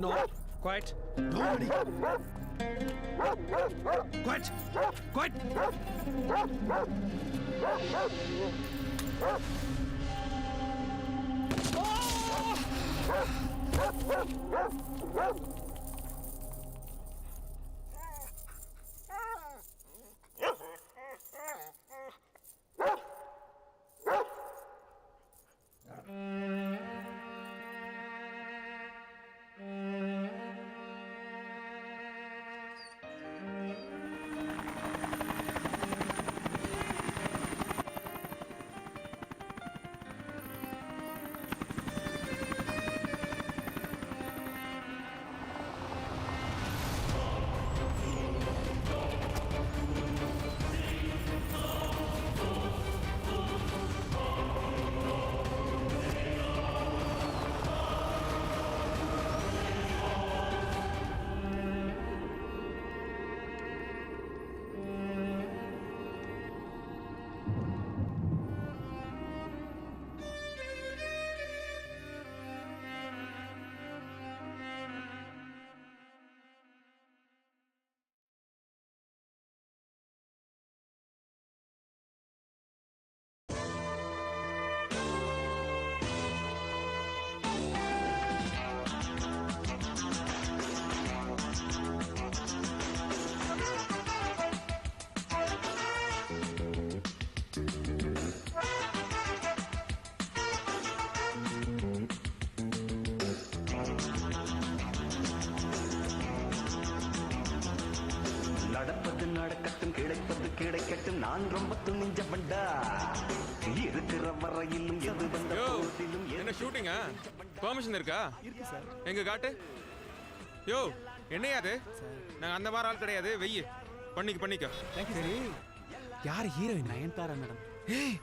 No. Quiet. Nobody. Quiet. Quiet. நடப்பது நடக்கட்டும், கிடைப்பது கிடைக்கட்டும், நான் ரொம்ப துணிஞ்சவன்டா. இருக்கிற வரையிலும் எது வந்த போதிலும் என்ன ஷூட்டிங்கா? பெர்மிஷன் இருக்கா? இருக்கு சார். எங்க காட்டு. யோ என்னையா அது? நாங்க அந்த மாதிரி ஆள் கிடையாது. வெய்யு பண்ணிக்க. தேங்க்யூ. சரி, யார் ஹீரோயின்? நயன்தாரா மேடம். ஏய்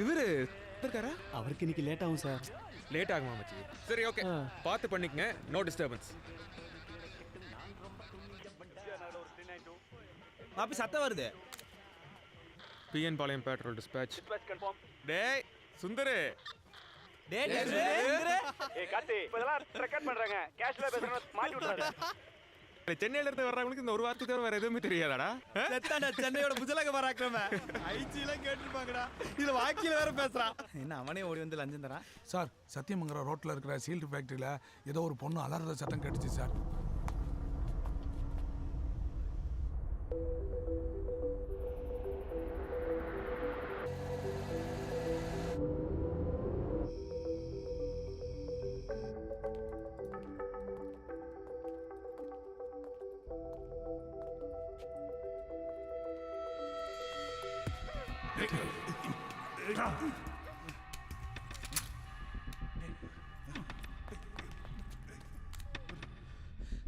இவரு இருக்காரா? அவருக்கு இன்னைக்கு லேட் ஆகும் சார். லேட் ஆகுமா மச்சி? சரி ஓகே, பார்த்து பண்ணிக்கங்க. No disturbance. மாப்பி சத்தம் வருது. பிஎன் பாளையம் பெட்ரோல் டிஸ்பேட்ச். டேய் சுந்தரு. டேய் ஏய் கார்த்தி, இப்போதெல்லாம் ரெக்கார்ட் பண்றாங்க. கேஷ்ல பேசுறத மாட்டி விட்டுறாங்க. சென்னையில இருந்து வர்றவங்களுக்கு இந்த ஒரு வார்த்தை தவிர வேற எதுவுமே தெரியாதாடா? செத்தாண்டா சென்னையோட முஜலக பராக்கிரம. ஐஜிலாம் கேட்டிருப்பாங்கடா. இதுல வாக்கில வேற பேசுறான். என்ன அவனே ஓடி வந்து லஞ்சம் தரான். சார், சத்தியமங்கலம் ரோட்டில் இருக்கிற சீல்டு ஃபேக்ட்ரியில் ஏதோ ஒரு பொண்ணு அலறத சத்தம் கேட்டுச்சு சார்.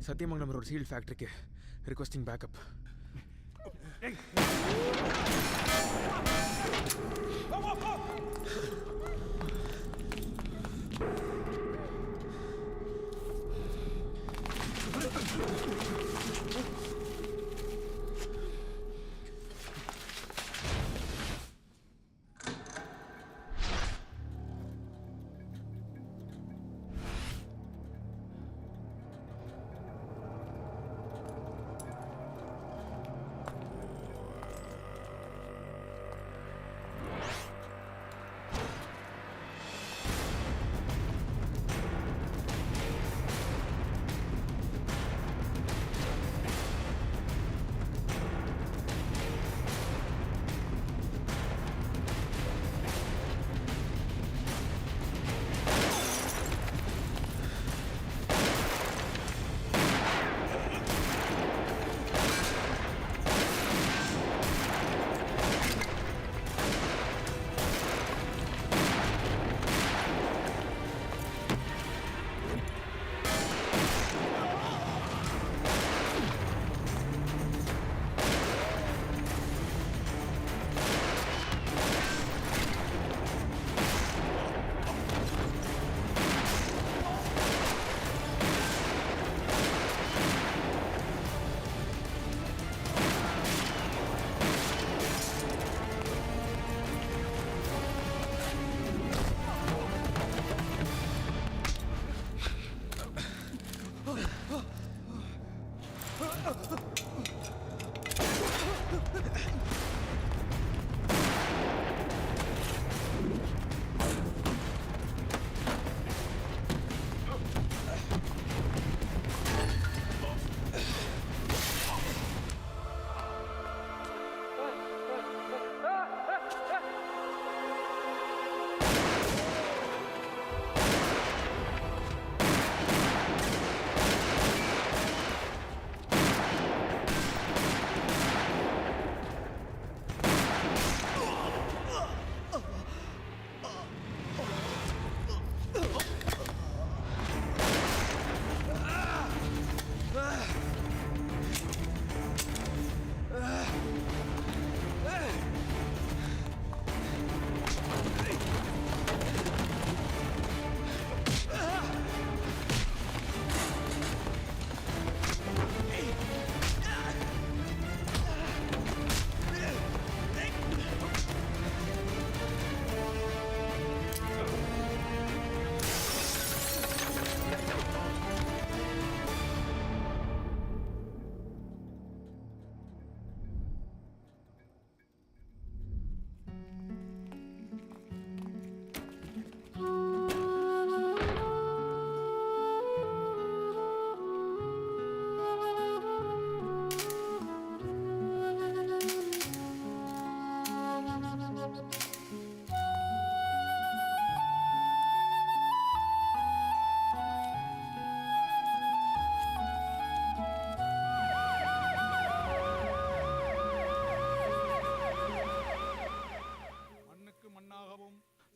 சத்தியமங்கலம் ரோட் சீல் ஃபேக்டரிக்கு ரிக்வெஸ்டிங் பேக்கப்.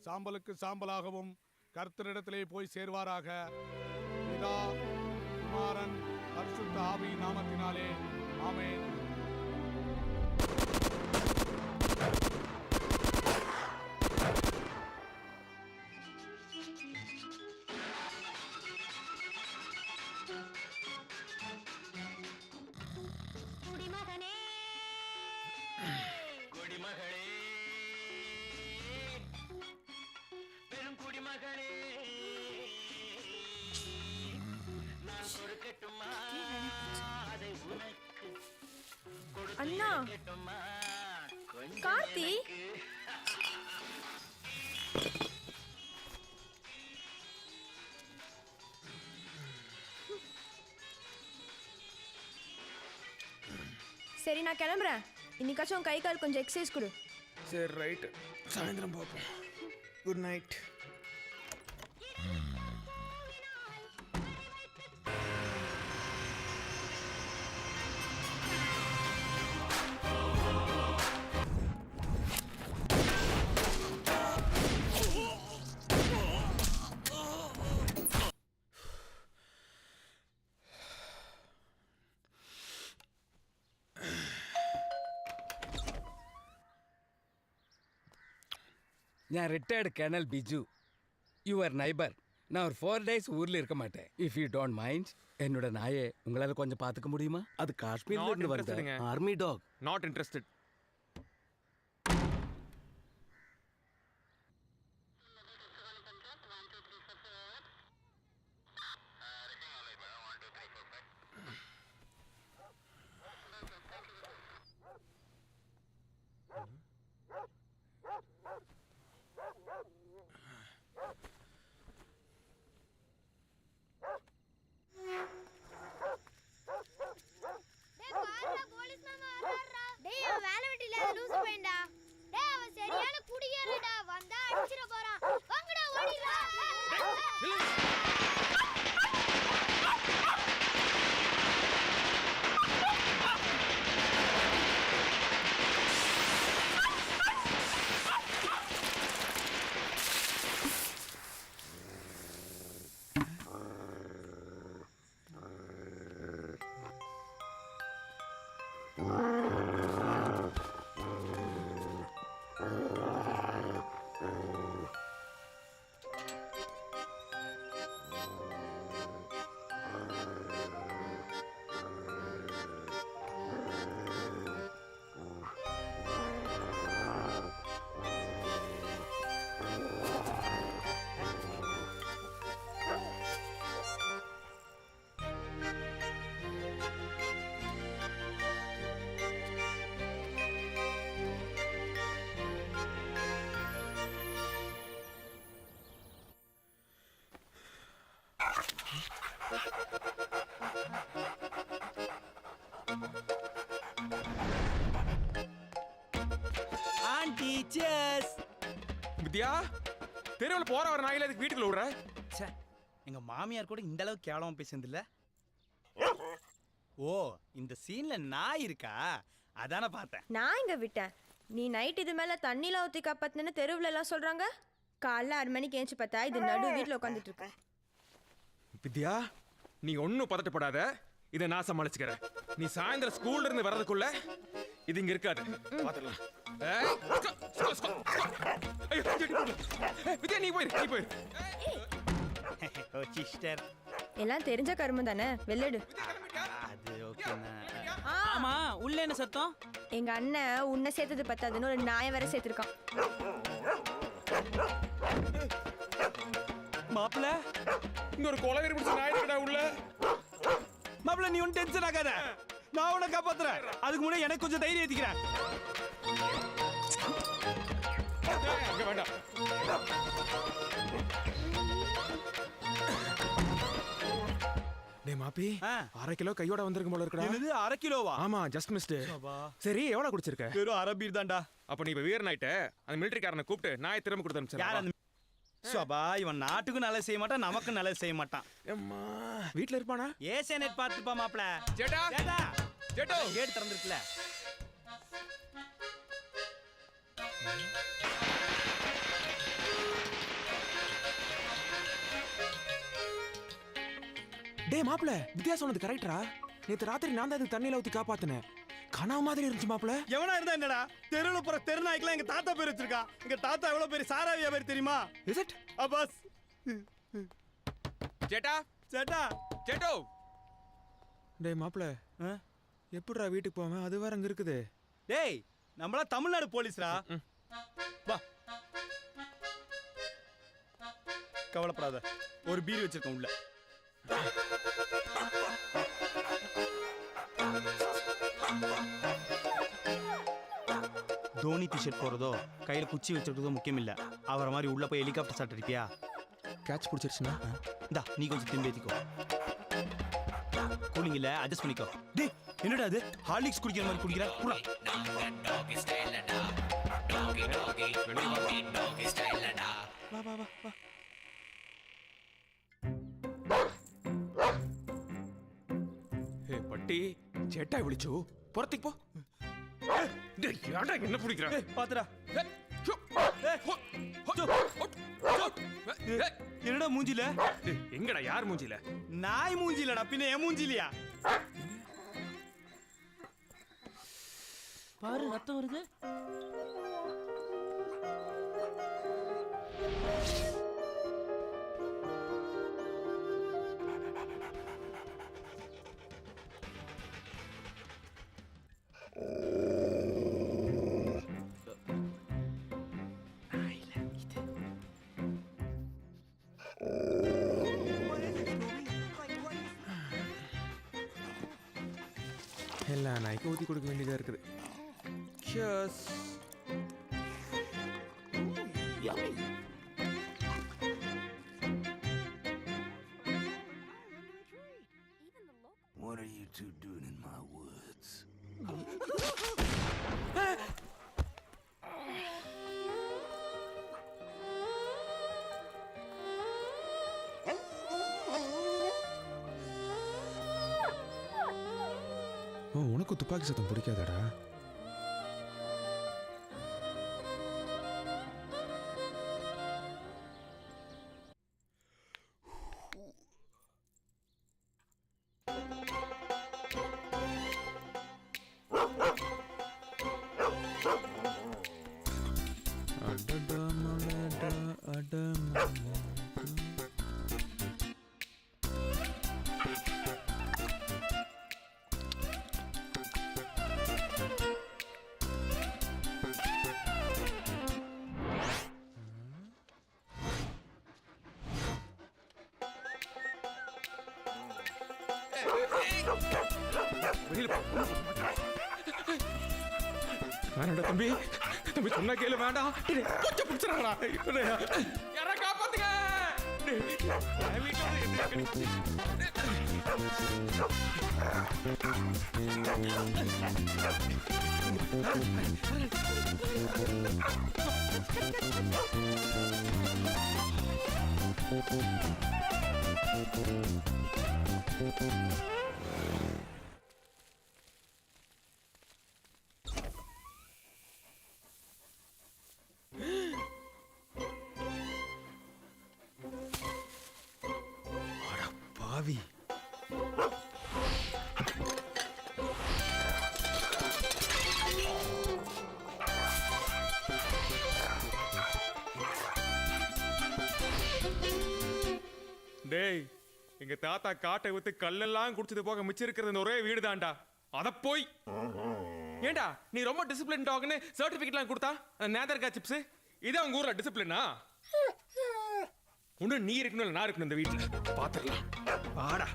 சாம்பலுக்கு சாம்பலாகவும் கர்த்தரிடத்திலே போய் சேர்வாராக. பிதா, குமாரன், பரிசுத்த ஆவி நாமத்தினாலே ஆமென். குடிமகனே குடிமகளே பெரும் குடிமகளே நான் கொடுக்கட்டுமா அதை உனக்கு அண்ணா கார்த்தி சரி நான் கிளம்புறேன். இன்னைக்காச்சும் கை கால் கொஞ்சம் எக்ஸசைஸ் கொடு. சரி ரைட்டு, சாயந்தரம் பார்ப்போம். Good night. நான் retired colonel Biju, your neighbour. நான் ஒரு 4 days ஊரில் இருக்க மாட்டேன். இஃப் யூ டோன்ட் மைண்ட், என்னோட நாயை உங்களால் கொஞ்சம் பார்த்துக்க முடியுமா? அது காஷ்மீர்ல இருந்து வருது, army dog. Not interested. Aunty cheers. Vidya தெருவில் போற வர நாயில இதுக்கு வீட்டுக்குள்ள விடுற ச்சே, எங்க மாமியார் கூட இந்த அளவுக்கு கேவலமா பேசுனது இல்ல. ஓ, இந்த சீன்ல நாய் இருக்கா? அதான பார்த்தேன். நான் இங்க விட்டேன். நீ நைட் இது மேல தண்ணிலாம் ஊத்தி காப்பாத்துன்னு தெருவுல எல்லாம் சொல்றாங்க. காலைல 6 மணிக்கு ஏஞ்சி பார்த்தா இது நடு வீட்டுல உட்காந்துட்டு இருக்கு. வித்யா நீ ஒன்னும் பதட்டப்படாத, இதை நான் சமாளிச்சுக்கிறேன். நீ சாயந்தரம் ஸ்கூல்ல இருந்து வர்றதுக்குள்ள இது இங்க இருக்காது. பாத்துடலாம். வித்யா நீ போயிரு. ஓ சிஸ்டர், எல்லாம் தெரிஞ்ச கருமம் தானே, வெள்ளடு. அது ஓகேண்ணா. ஆமா உள்ள என்ன சத்தம்? எங்க அண்ணன் உன்னை சேர்த்தது பத்தாதுன்னு ஒரு நாயை வேற சேர்த்திருக்கான். மாப்பிள்ள, இங்க ஒரு கொலவெறி பிடிச்ச நாய் இருக்கடா உள்ள. மாப்பிள்ள நீ ஒன்னும் டென்ஷன் ஆகாத, நான் உன்னை காப்பாத்துறேன். அதுக்கு முன்னாடி எனக்கு கொஞ்சம் தைரியம் ஏத்திக்கிறேன். அங்க வேண்டாம். டேய் மாப்பி, 1/2 கிலோ கையோட வந்திருக்கும் போல இருக்கடா. என்னது 1/2 கிலோவா? ஆமா, ஜஸ்ட் மிஸ்ட். சரி, எவ்வளவு குடிச்சிருக்க? வெறும் 1/2 பீர் தான்டா. அப்ப நீ இப்ப வீரன் ஆயிட்ட. அந்த மிலிட்டரிக்காரனை கூப்பிட்டு நாயை திரும்ப கொடுத்து யார் அனுப்பிச்சு. அந்த சபா? இவன் நாட்டுக்கும் நல்லது செய்ய மாட்டான், நமக்கும் நல்லது செய்ய மாட்டான். அம்மா, வீட்ல இருப்பானா? ஏசே நெட் பார்த்துப்பா மாப்பிள்ள. ஜேட்டா ஜேட்டா, ஜேட்டோ கேட் திறந்துருக்குல. டேய் மாப்ள, வித்யா சொன்னது கரெக்டா? நேத்து ராத்திரி நான் தான் இதுக்கு தண்ணியில ஊத்தி காப்பாத்தினேன். கனவு மாதிரி இருந்துச்சு மாப்ள. எவனா இருந்தா என்னடா? தெருவுல போற தெருநாய்க்கெல்லாம் எங்க தாத்தா பேர் வச்சிருக்கா. எங்க தாத்தா எவ்வளவு பெரிய சாராவியா பேர் தெரியுமா? Is it? அப்பாஸ். ஜேட்டா சேட்டா, ஜேட்டோ. டேய் மாப்ள, எப்படிடா வீட்டுக்கு போவேன்? அது வேற அங்க இருக்குது. டேய் நம்மளா தமிழ்நாடு போலீஸ்ரா. வா, கவலைப்படாத, ஒரு பீர் வச்சிருக்கோம் உள்ள. தோனி டிஷர்ட் போறதோ கையில குச்சி வச்சிருக்கதோ முக்கியம் இல்ல. அவரை மாதிரி உள்ள போய் ஹெலிகாப்டர் ஷாட் அடிப்பியா? கேட்ச் பிடிச்சிருச்சுனா இந்தா நீ கொஞ்சம் திரும்பி ஏத்திக்கோ. கூலிங் இல்ல, அட்ஜஸ்ட் பண்ணிக்கோ. டேய் என்னடா அது? ஹார்லிக்ஸ் குடிக்கிற மாதிரி குடிக்கிற? புறா. வா வா வா வா. ஹே பட்டி, ஜேட்டா விളിച്ചു. புறத்துக்கு போ. டேய் யாரடா என்ன பிடிக்குற? ஏய் பாத்துடா. என்னடா மூஞ்சில? டேய் எங்கடா யார் மூஞ்சில? நாய் மூஞ்சிலடா, பின்ன என் மூஞ்சிலியா? பாரு ரத்தம் வருது. எல்லா நாய்க்கும் ஊத்தி கொடுக்க வேண்டியதா இருக்குது. Cheers. What are you two doing in my woods? உனக்கு துப்பாக்கி சத்தம் பிடிக்காதடா? வேணாடா தம்பி, தம்பி சொன்னா கேளு. வேண்டாம், கொஞ்சம் பிடிச்சிடா. யாரா காப்பாத்துங்க. என் வீட்டுல வந்து பாவி. டேய், எங்க தாத்தா காட்டை வித்து கல்லெல்லாம் குடிச்சது போக மிச்சம் இருக்கிறது இந்த ஒரே வீடு தான்டா. அத போய் ஏண்டா நீ ரொம்ப டிசிப்ளின் டாக்னு சர்டிபிகேட்லாம் கொடுத்தா நேதர்கா சிப்ஸ் இதான் உங்க ஊர்ல டிசிப்ளினா? ஒண்ணு நீ இருக்கணும் இல்ல நான் இருக்கணும் இந்த வீட்டுல. பாத்துக்கலாம் வாடா.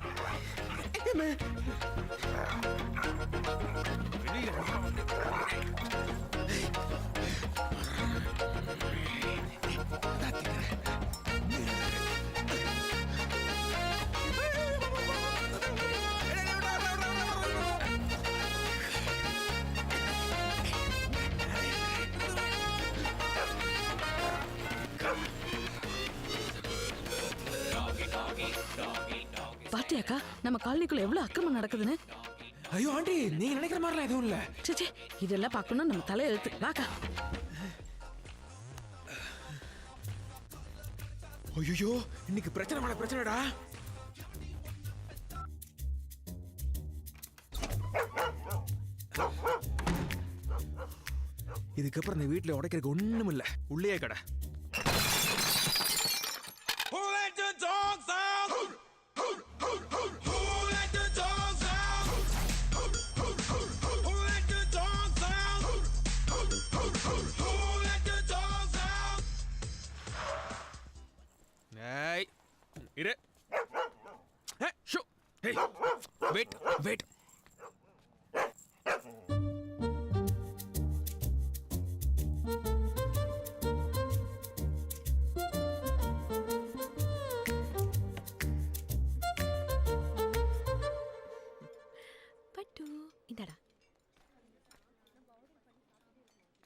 பாத்தியாக்கா நம்ம காலனிக்குள்ள எவ்வளவு அக்கிரமம் நடக்குதுன்னு? ஐயோ ஆண்டி, நீங்க நினைக்கிற மாதிரிலாம் எதுவும் இல்ல. சே இதெல்லாம் பார்க்கணும் நம்ம தலையெழுத்து. வாக்கா. ஐயோ இன்னைக்கு பிரச்சனை மேல பிரச்சனைடா. இதுக்கப்புறம் இந்த வீட்டுல உடைக்கிறதுக்கு ஒண்ணும் இல்ல. உள்ளே கடை. இரு. ஷோ. Hey. Wait. பட்டு இந்தடா.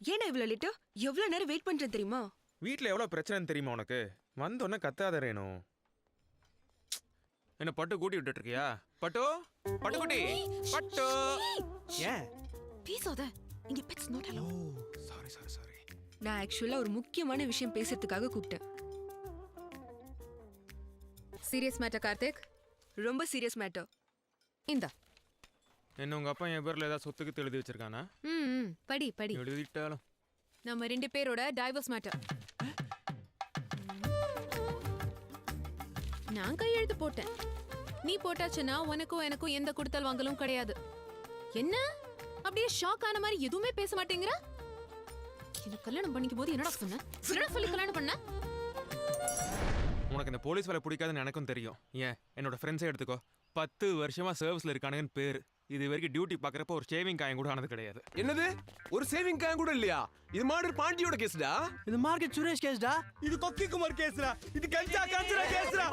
ஏன்னா இவ்வளவு லேட்டு? எவ்வளவு நேரம் வெயிட் பண்றேன் தெரியுமா? வீட்ல எவ்வளவு பிரச்சனைன்னு தெரியுமா உனக்கு? வந்தோடனே கத்தாத ரேணும். என்ன பட்டு கூட்டி விட்டுட்டு இருக்கியா? பட்டு குட்டி பட்டு. ஏன் பேசாத. இங்க பெட்ஸ் நாட் அலோ. சாரி. நான் ஆக்சுவலா ஒரு முக்கியமான விஷயம் பேசுறதுக்காக கூப்பிட்டேன். Serious matter Karthik. ரொம்ப சீரியஸ் மேட்டர். இந்தா. என்ன உங்க அப்பா என் பேர்ல ஏதாவது சொத்துக்கு எழுதி வச்சிருக்கானா? படி. எழுதிட்டாலும் நம்ம 2 பேரோட டைவர்ஸ் மேட்டர். நான் கையெழுத்து போட்டேன். நீ போட்டாச்சுன்னா உனக்கும் எனக்கும் எந்த கொடுத்தல் வாங்கலும் கிடையாது. என்ன அப்படியே ஷாக் ஆன மாதிரி எதுவுமே பேச மாட்டேங்கிற? எனக்கு கல்யாணம் பண்ணிக்கும் போது என்னடா சொன்ன? என்னடா சொல்லி கல்யாணம் பண்ண? உனக்கு இந்த போலீஸ் வேலை பிடிக்காதுன்னு எனக்கும் தெரியும். ஏன் என்னோட ஃப்ரெண்ட்ஸே எடுத்துக்கோ. 10 வருஷமா சர்வீஸ்ல இருக்கானுங்கன்னு பேரு. இது வரைக்கும் டியூட்டி பாக்குறப்ப ஒரு சேவிங் காயம் கூட ஆனது கிடையாது. என்னது? ஒரு சேவிங் காயம் கூட இல்லையா? இது மாடர் பாண்டியோட கேஸ்டா? இது மார்க்கெட் சுரேஷ் கேஸ்டா? இது கொக்கி குமார் கேஸ்டா? இது கஞ்சா காஞ்சனா கேஸ்டா?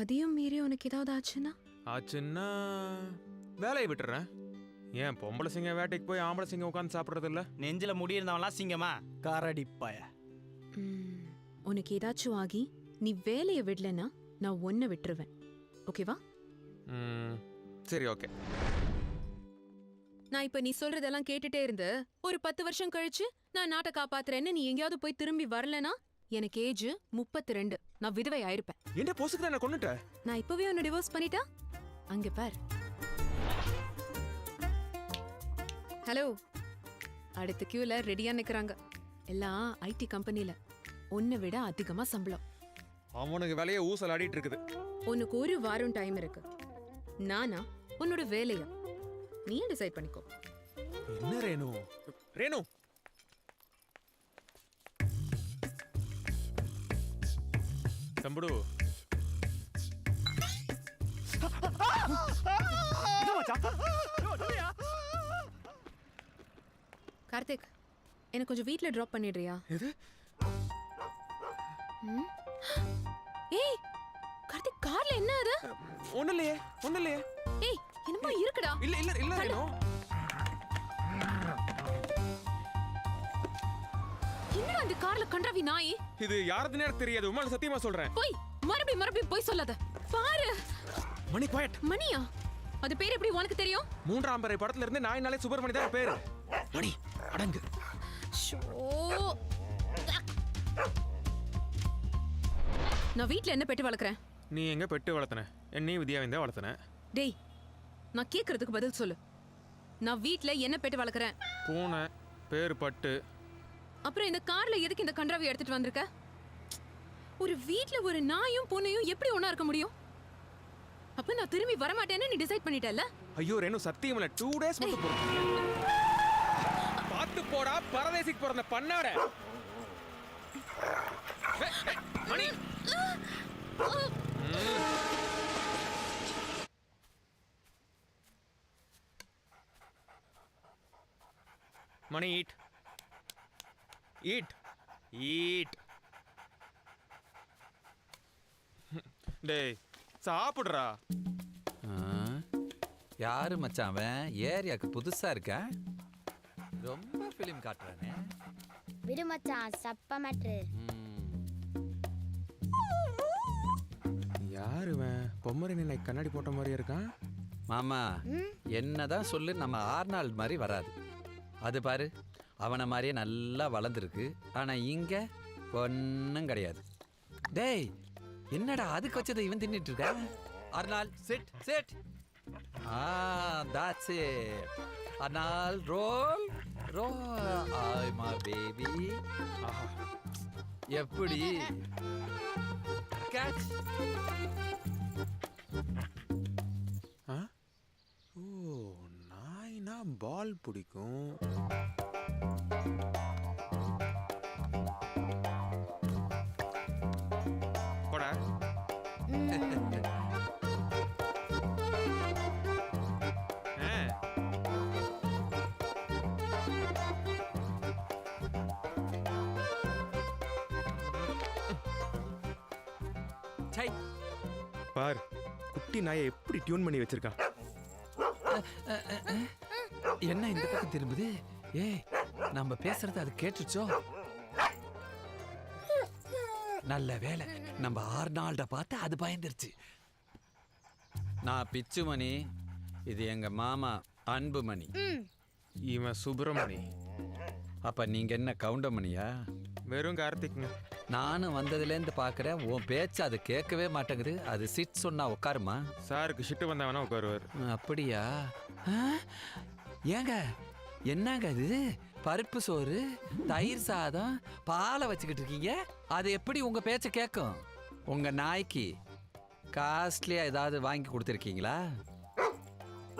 அதையும் மீறி உனக்கு ஏதாவது ஆச்சுன்னா வேலையை விட்டுறேன். ஏன் பொம்பளை சிங்கம் வேட்டைக்கு போய் ஆம்பளை சிங்கம் உட்காந்து சாப்பிடுறது இல்ல? நெஞ்சில முடி இருந்தவன்லாம் சிங்கமா? காரடிப்பாய. உனக்கு ஏதாச்சும் ஆகி நீ வேலையை விடலன்னா நான் ஒன்ன விட்டுருவேன். ஓகேவா? சரி ஓகே. நான் இப்ப நீ சொல்றதெல்லாம் கேட்டுட்டே இருந்து ஒரு 10 வருஷம் கழிச்சு நான் நாட்டை காப்பாத்துறேன்னு நீ எங்கேயாவது போய் திரும்பி வரலனா எனக்கு ஏஜ் 32. நான் விதவை ஆயிருப்பேன். என்ன போசுக்கு நான் கொன்னுட்டேன். நான் இப்பவே உன்னை டிவோர்ஸ் பண்ணிட்டா அங்க பார். ஹலோ, அடுத்த கியூல ரெடியா நிக்கிறாங்க. எல்லாம் ஐடி கம்பெனில. உன்னை விட அதிகமா சம்பளம். அவனுக்கு வேலையை ஊசல் ஆடிட்டு இருக்குது. உனக்கு 1 வாரம் டைம் இருக்கு. நானா உன்னோட வேலையா? நீ டிசைட் பண்ணிக்கோ. என்ன ரேணு தம்புடு. கார்த்திக், எனக்கு கொஞ்சம் வீட்ல டிராப் பண்ணிடுறியா? எது? ஏய் கார்த்திக் கார்ல என்ன அது? ஒண்ணும் இல்லையே ஏய் என்னமோ இருக்குடா. இல்ல ரேணு. என்னடா அந்த கார்ல கண்டவி நாய்? இது யாருதுன்னு எனக்கு தெரியாது, உமால சத்தியமா சொல்றேன். போய் மறுபடியும் போய் சொல்லாத. பாரு மணி குவைட். மணியா? அது பேர் எப்படி உனக்கு தெரியும்? மூன்றாம் பிறை படத்துல இருந்து நாயினாலே சுப்பிரமணி தான் பேரு. மணி அடங்கு. ஷோ. நான் வீட்ல என்ன பெட்டு வளர்க்கறேன்? நீ எங்க பெட்டு வளர்த்தன? என்னையும் வித்யாவையும் தான் வளர்த்தன. டேய் நான் கேக்குறதுக்கு பதில் சொல்லு. நான் வீட்ல என்ன பெட்டு வளர்க்கறேன்? பூனை, பேரு பட்டு. அப்புறம் இந்த கார்ல எதுக்கு இந்த கன்றாவை எடுத்துட்டு வந்திருக்க? ஒரு வீட்ல ஒரு நாயும் பூனையும் எப்படி ஒண்ணா இருக்க முடியும்? அப்ப நான் திரும்பி வர மாட்டேன்னு நீ டிசைட் பண்ணிட்டல்ல? ஐயோ ரேணு சத்தியம் இல்ல, 2 days மட்டும் போறோம். பாத்து போடா பரதேசிக்கு பிறந்த பண்ணாட. மணி மணி ஈட். டேய் சாப்பிடுறா. யாரு மச்சான் அவன்? ஏரியாக்கு புதுசா இருக்கா? ரொம்ப ஃபிலிம் காட்டுறானே. விடு மச்சான், சப்ப மேட்ரு. யாரு இவன்? பொம்மரி நினை கண்ணாடி போட்ட மாதிரி இருக்கான். மாமா என்னதான் சொல்லு, நம்ம ஆர்னால்ட் மாதிரி வராது. அது பாரு, அவனை மாதிரியே நல்லா வளர்ந்துருக்கு. ஆனா இங்க ஒன்னும் கிடையாது. டேய் என்னடா அதுக்கு வச்சதை இவன் தின்னுட்டு இருக்க? Arnold sit. That's it. Arnal, roll. Ay, my baby. எப்படி? Catch. ஓ நாய்னா பால் பிடிக்கும். போடா. பார் குட்டி நாயை எப்படி டியூன் பண்ணி வச்சிருக்கான். என்ன இந்த பக்கம் திரும்புது? ஏய் நம்ம பேசுறது அது கேட்டுச்சோ? நல்ல வேலை நம்ம ஆர்னால்ட பார்த்து அது பயந்துருச்சு. நான் பிச்சுமணி, இது எங்க மாமா அன்புமணி. இவன் சுப்பிரமணி. அப்ப நீங்க என்ன கவுண்டமணியா? வெறும் கார்த்திக்ங்க. நானும் வந்ததுலேருந்து பார்க்குறேன், உன் பேச்சு அது கேட்கவே மாட்டேங்குது. அது சிட் சொன்னா உட்காருமா? சாருக்கு ஷிட்டு வந்தா வேணா உட்காருவார். அப்படியா? ஏங்க என்னங்க இது? பருப்பு சோறு, தயிர் சாதம், பாலை வச்சுக்கிட்டு இருக்கீங்க. அது எப்படி உங்க பேச்ச கேட்கும்? உங்க நாய்க்கு காஸ்ட்லியா ஏதாவது வாங்கி கொடுத்துருக்கீங்களா?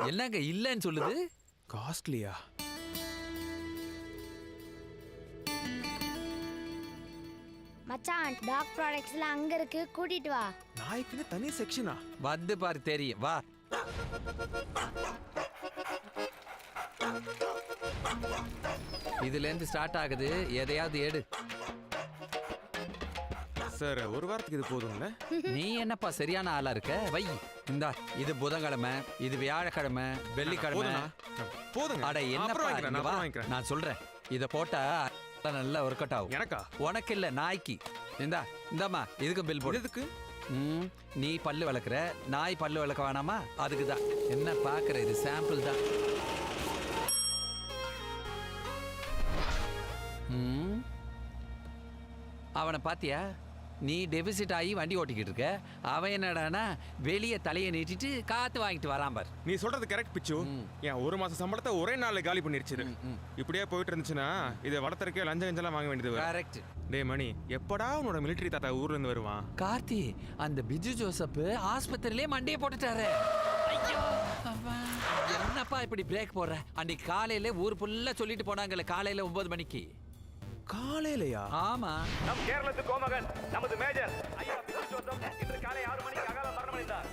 என்னங்க இல்லைன்னு சொல்லுது? காஸ்ட்லியா? மச்சான் டாக் ப்ராடக்ட்ஸ்ல அங்க இருக்கு, கூட்டிட்டு வா. நாய்க்குன்னு தனி செக்ஷனா? வந்து பாரு தெரியும், வா. இதுல இருந்து ஸ்டார்ட் ஆகுது, எதையாவது எடு. சார் ஒரு வாரத்துக்கு இது போதும்ல? நீ என்னப்பா சரியான ஆளா இருக்க? வை. இந்தா இது புதன்கிழமை, இது வியாழக்கிழமை, வெள்ளிக்கிழமை. போதுங்க. அட என்னப்பா, நான் சொல்றேன், இத போட்டா நல்லா ஒர்க் அவுட் ஆகும். எனக்கா? உனக்கு இல்ல, நாய்க்கு. இந்தாம்மா இதுக்கு பில் போடு. எதுக்கு? நீ பல்லு விளக்குற, நாய் பல்லு விளக்க வேணாமா? அதுக்கு தான். என்ன பாக்குற, இது சாம்பிள் தான். அவனை பாத்தியா? நீ டெபிசிட் ஆகி வண்டி ஓட்டிக்கிட்டு இருக்க, அவன் என்னடானா வெளியே தலையை நீட்டிட்டு காத்து வாங்கிட்டு வரான் பார். நீ சொல்றது கரெக்ட் பிச்சு. என் 1 மாச சம்பளத்தை ஒரே நாள்ல காலி பண்ணிருச்சு. இப்படியே போயிட்டு இருந்துச்சுன்னா இதை வளர்த்துறக்கே லஞ்சம் வாங்க வேண்டியது. கரெக்ட். டே மணி, எப்படா உன்னோட மிலிட்டரி தாத்தா ஊர்ல இருந்து வருவான்? கார்த்தி, அந்த பிஜு ஜோசப் ஆஸ்பத்திரியிலே மண்டையை போட்டுட்டாரு. என்னப்பா இப்படி பிரேக் போடுற? அன்னைக்கு காலையில ஊர் ஃபுல்லா சொல்லிட்டு போனாங்கல்ல, காலையில 9 மணிக்கு. காலையிலயா? ஆமா. நம் கேரளத்து கோமகன் நமது மேஜர் ஐயா பிச்சு ஜோசப் இன்று காலை 6 மணிக்கு அகால மரணமடைந்தார்.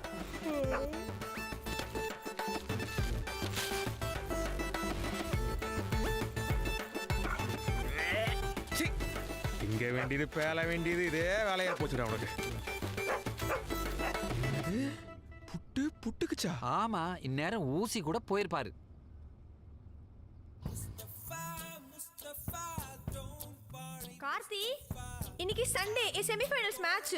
இங்க வேண்டியது பேல வேண்டியது இதே வேலையா போச்சுடா உனக்கு. போச்சா? ஆமா, இந்நேரம் ஊசி கூட போயிருப்பாரு. கார்த்தி, இன்னைக்கு சண்டே செமிஃபைனல்ஸ் மேட்ச்.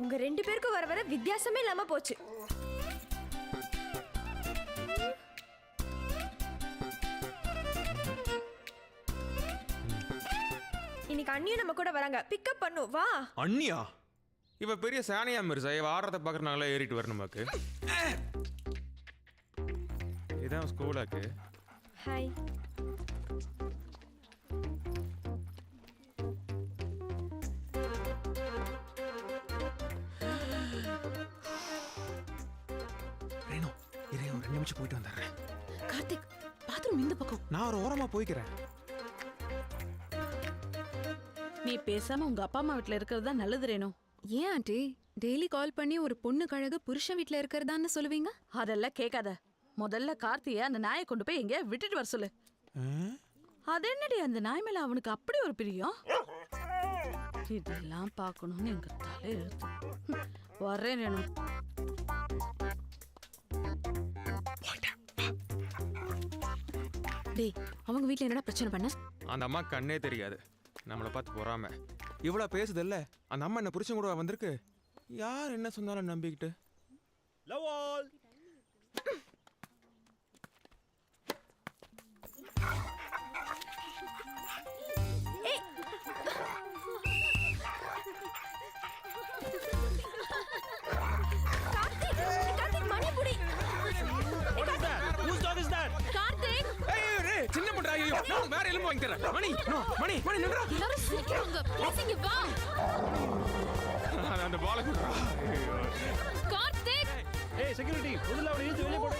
உங்க 2 பேருக்கும் வர வர வித்தியாசமே இல்லாம போச்சு. இன்னைக்கு அண்ணியும் நம்ம கூட வராங்க. பிக்கப் பண்ணு வா. அண்ணியா? இவ பெரிய சானியா மிர்சா. இவ ஆடுறத பார்க்கறனால ஏறிட்டு வரணும் நமக்கு. இதான் ஸ்கூலாக்கு. ஹாய். ரேணு, இரு, ஒரு 2 நிமிஷம் போயிட்டு வந்துடுறேன். கார்த்திக் பாத்ரூம் இந்த பக்கம். நான் ஒரு ஓரமா போய்க்கிறேன். நீ பேசாம உங்க அப்பா அம்மா வீட்ல இருக்கிறது தான் நல்லது ரேணு. ஏன் ஆண்டி டெய்லி கால் பண்ணி ஒரு பொண்ணு கழகு புருஷன் வீட்ல இருக்கிறதான்னு சொல்லுவீங்க? அதெல்லாம் கேட்காத. முதல்ல கார்த்திய அந்த நாயை கொண்டு போய் எங்கேயா விட்டுட்டு வர சொல்லு. அது என்னடி அந்த நாய் மேல அவனுக்கு அப்படி ஒரு பிரியம்? இதெல்லாம் பார்க்கணும்னு எங்க தலை எழுத்து. வரேன் ரேணு. டேய், அவங்க வீட்ல என்னடா பிரச்சனை பண்ண? அந்த அம்மா கண்ணே தெரியாது. நம்மளை பார்த்து போறாம இவ்வளோ பேசுதில்ல. அந்த அம்மா என்ன புருஷன் கூட வந்திருக்கு. யார் என்ன சொன்னாலும் நம்பிக்கிட்டு. Love all. சின்ன முட்டா, ஐயோ, நான் வேற எலும்பு வாங்கி தரேன். மணி, மணி, மணி நின்றா. எல்லாரும் சீக்கிரம் வாங்க. ப்ளீஸ் இங்க வா. அந்த பால குடுறா. கார்த்திக். ஏய் செக்யூரிட்டி, முதல்ல அவனை இழுத்து வெளிய போடு.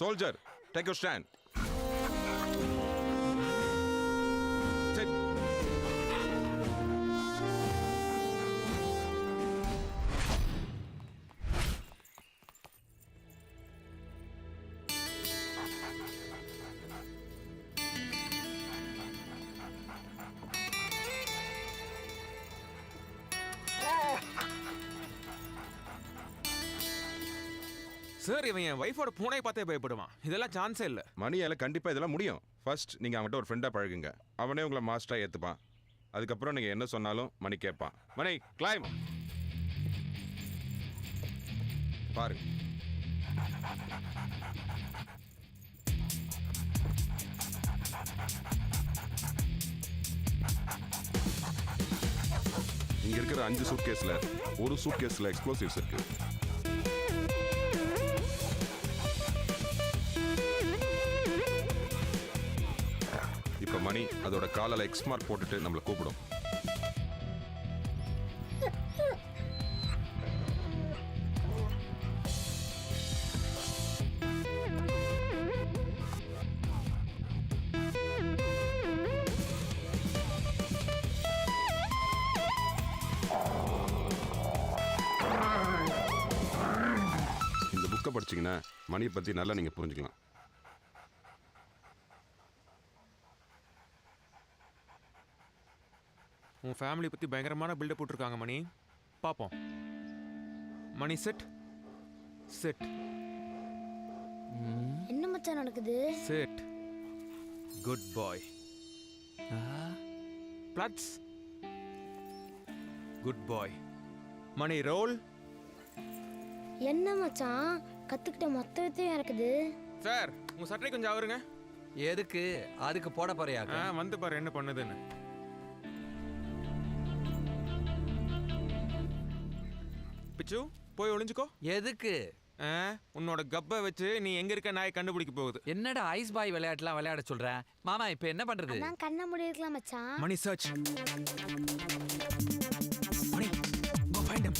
Soldier, take your stand. Sit. Sir, இவன் என் வைஃபோட பூனை பார்த்தே பயப்படுவான். இதெல்லாம் சான்ஸே இல்லை. மணியால கண்டிப்பா இதெல்லாம் முடியும். ஃபர்ஸ்ட் நீங்க அவன்கிட்ட ஒரு ஃப்ரெண்டா பழகுங்க. அவனே உங்களை மாஸ்டரா ஏத்துப்பான். அதுக்கப்புறம் நீங்க என்ன சொன்னாலும் மணி கேட்பான். மணி, கிளைம். பாரு. இங்க இருக்கிற 5 சூட்கேஸ்ல ஒரு சூட்கேஸ்ல எக்ஸ்ப்ளோசிவ்ஸ் இருக்கு. இப்ப மணி அதோட காலால எக்ஸ் மார்க் போட்டுட்டு நம்மளை கூப்பிடும். இந்த புக்கை படிச்சீங்கன்னா மணியை பத்தி நல்லா நீங்க புரிஞ்சுக்கலாம். உன் ஃபேமிலி பற்றி பயங்கரமான பில்டப் போட்டிருக்காங்க மணி. பார்ப்போம். மணி, செட் செட். என்ன மச்சான் நடக்குது? செட். குட் பாய். பிளட்ஸ். குட் பாய். மணி, ரோல். என்ன மச்சான் கத்துக்கிட்ட மொத்த வித்தையும் இருக்குது. சார், உங்க சட்டை கொஞ்சம் அவருங்க. எதுக்கு? அதுக்கு போட போறியா? வந்து பாரு என்ன பண்ணுதுன்னு. பிச்சு, போய் ஒளிஞ்சுக்கோ. எதுக்கு? உன்னோட கப்பை வச்சு நீ எங்க இருக்க நாயை கண்டுபிடிக்க போகுது. என்னடா ஐஸ் பாய் விளையாட்டுலாம் விளையாட சொல்ற? மாமா இப்ப என்ன பண்றது? நான் கண்ண மூடி இருக்கலாம் மச்சான். Mani, church. Mani, go find him.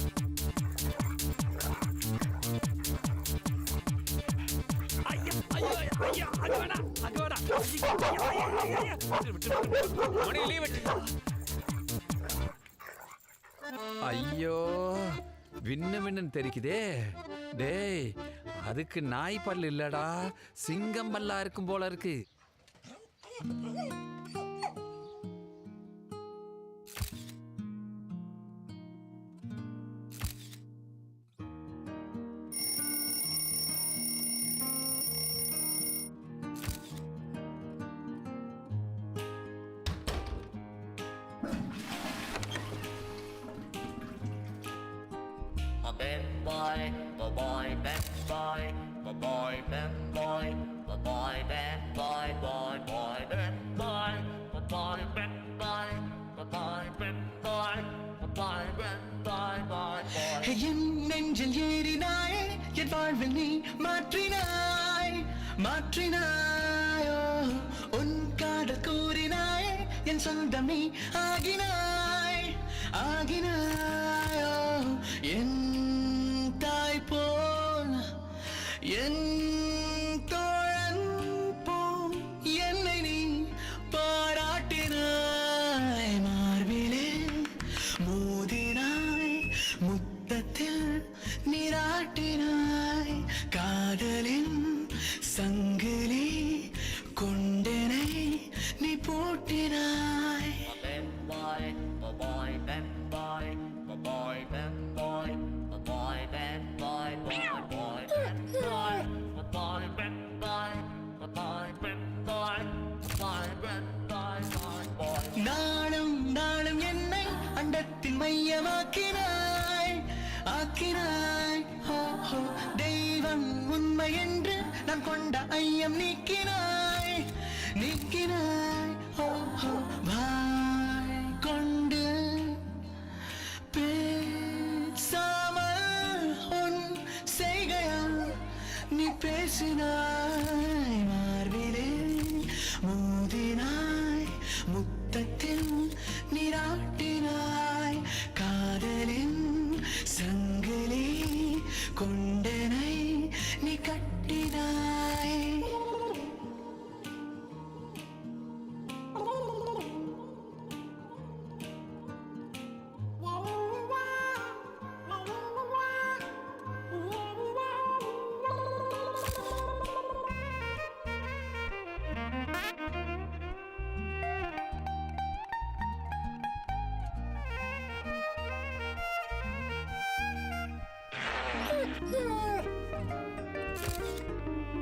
Mani, leave it. ஐயோ விண்ணு விண்ணுன்னு தெரிக்குதே. டேய் அதுக்கு நாய் பல்லு இல்லடா, சிங்கம் பல்லா இருக்கும் போல இருக்கு. என் நெஞ்சில் ஏறினாய், என் வாழ்வில் நீ மாற்றினாய், மாற்றினாயோ. உன் காதல் கூறினாய், என் சொந்தம் நீ ஆகினாய், ஆகினாயோ. என் தாய் போல் என் தோழன் போல் என்னை நீ பாராட்டினாய். மார்பிலே மோதினாய், முத்தத்தில் நீராட்டினாய். காதலின் சங்கிலி கொண்டனை நீ பூட்டினாய். நாளும் நாளும் என்னை அண்டத்தின் மையமாக்கினாய், ஆக்கினாய். தெய்வம் உண்மை என்று நான் கொண்ட ஐயம் நீக்கினாய், நீக்கினாய். வாய் கொண்டு பேசாமல் உன் செய்கையால் நீ பேசினாய். மார்பிலே மோதினாய், முத்தத்தில் நீராட்டினாய். காதலின் சங்கிலி கொண்டனை நீ கட்டினாய்.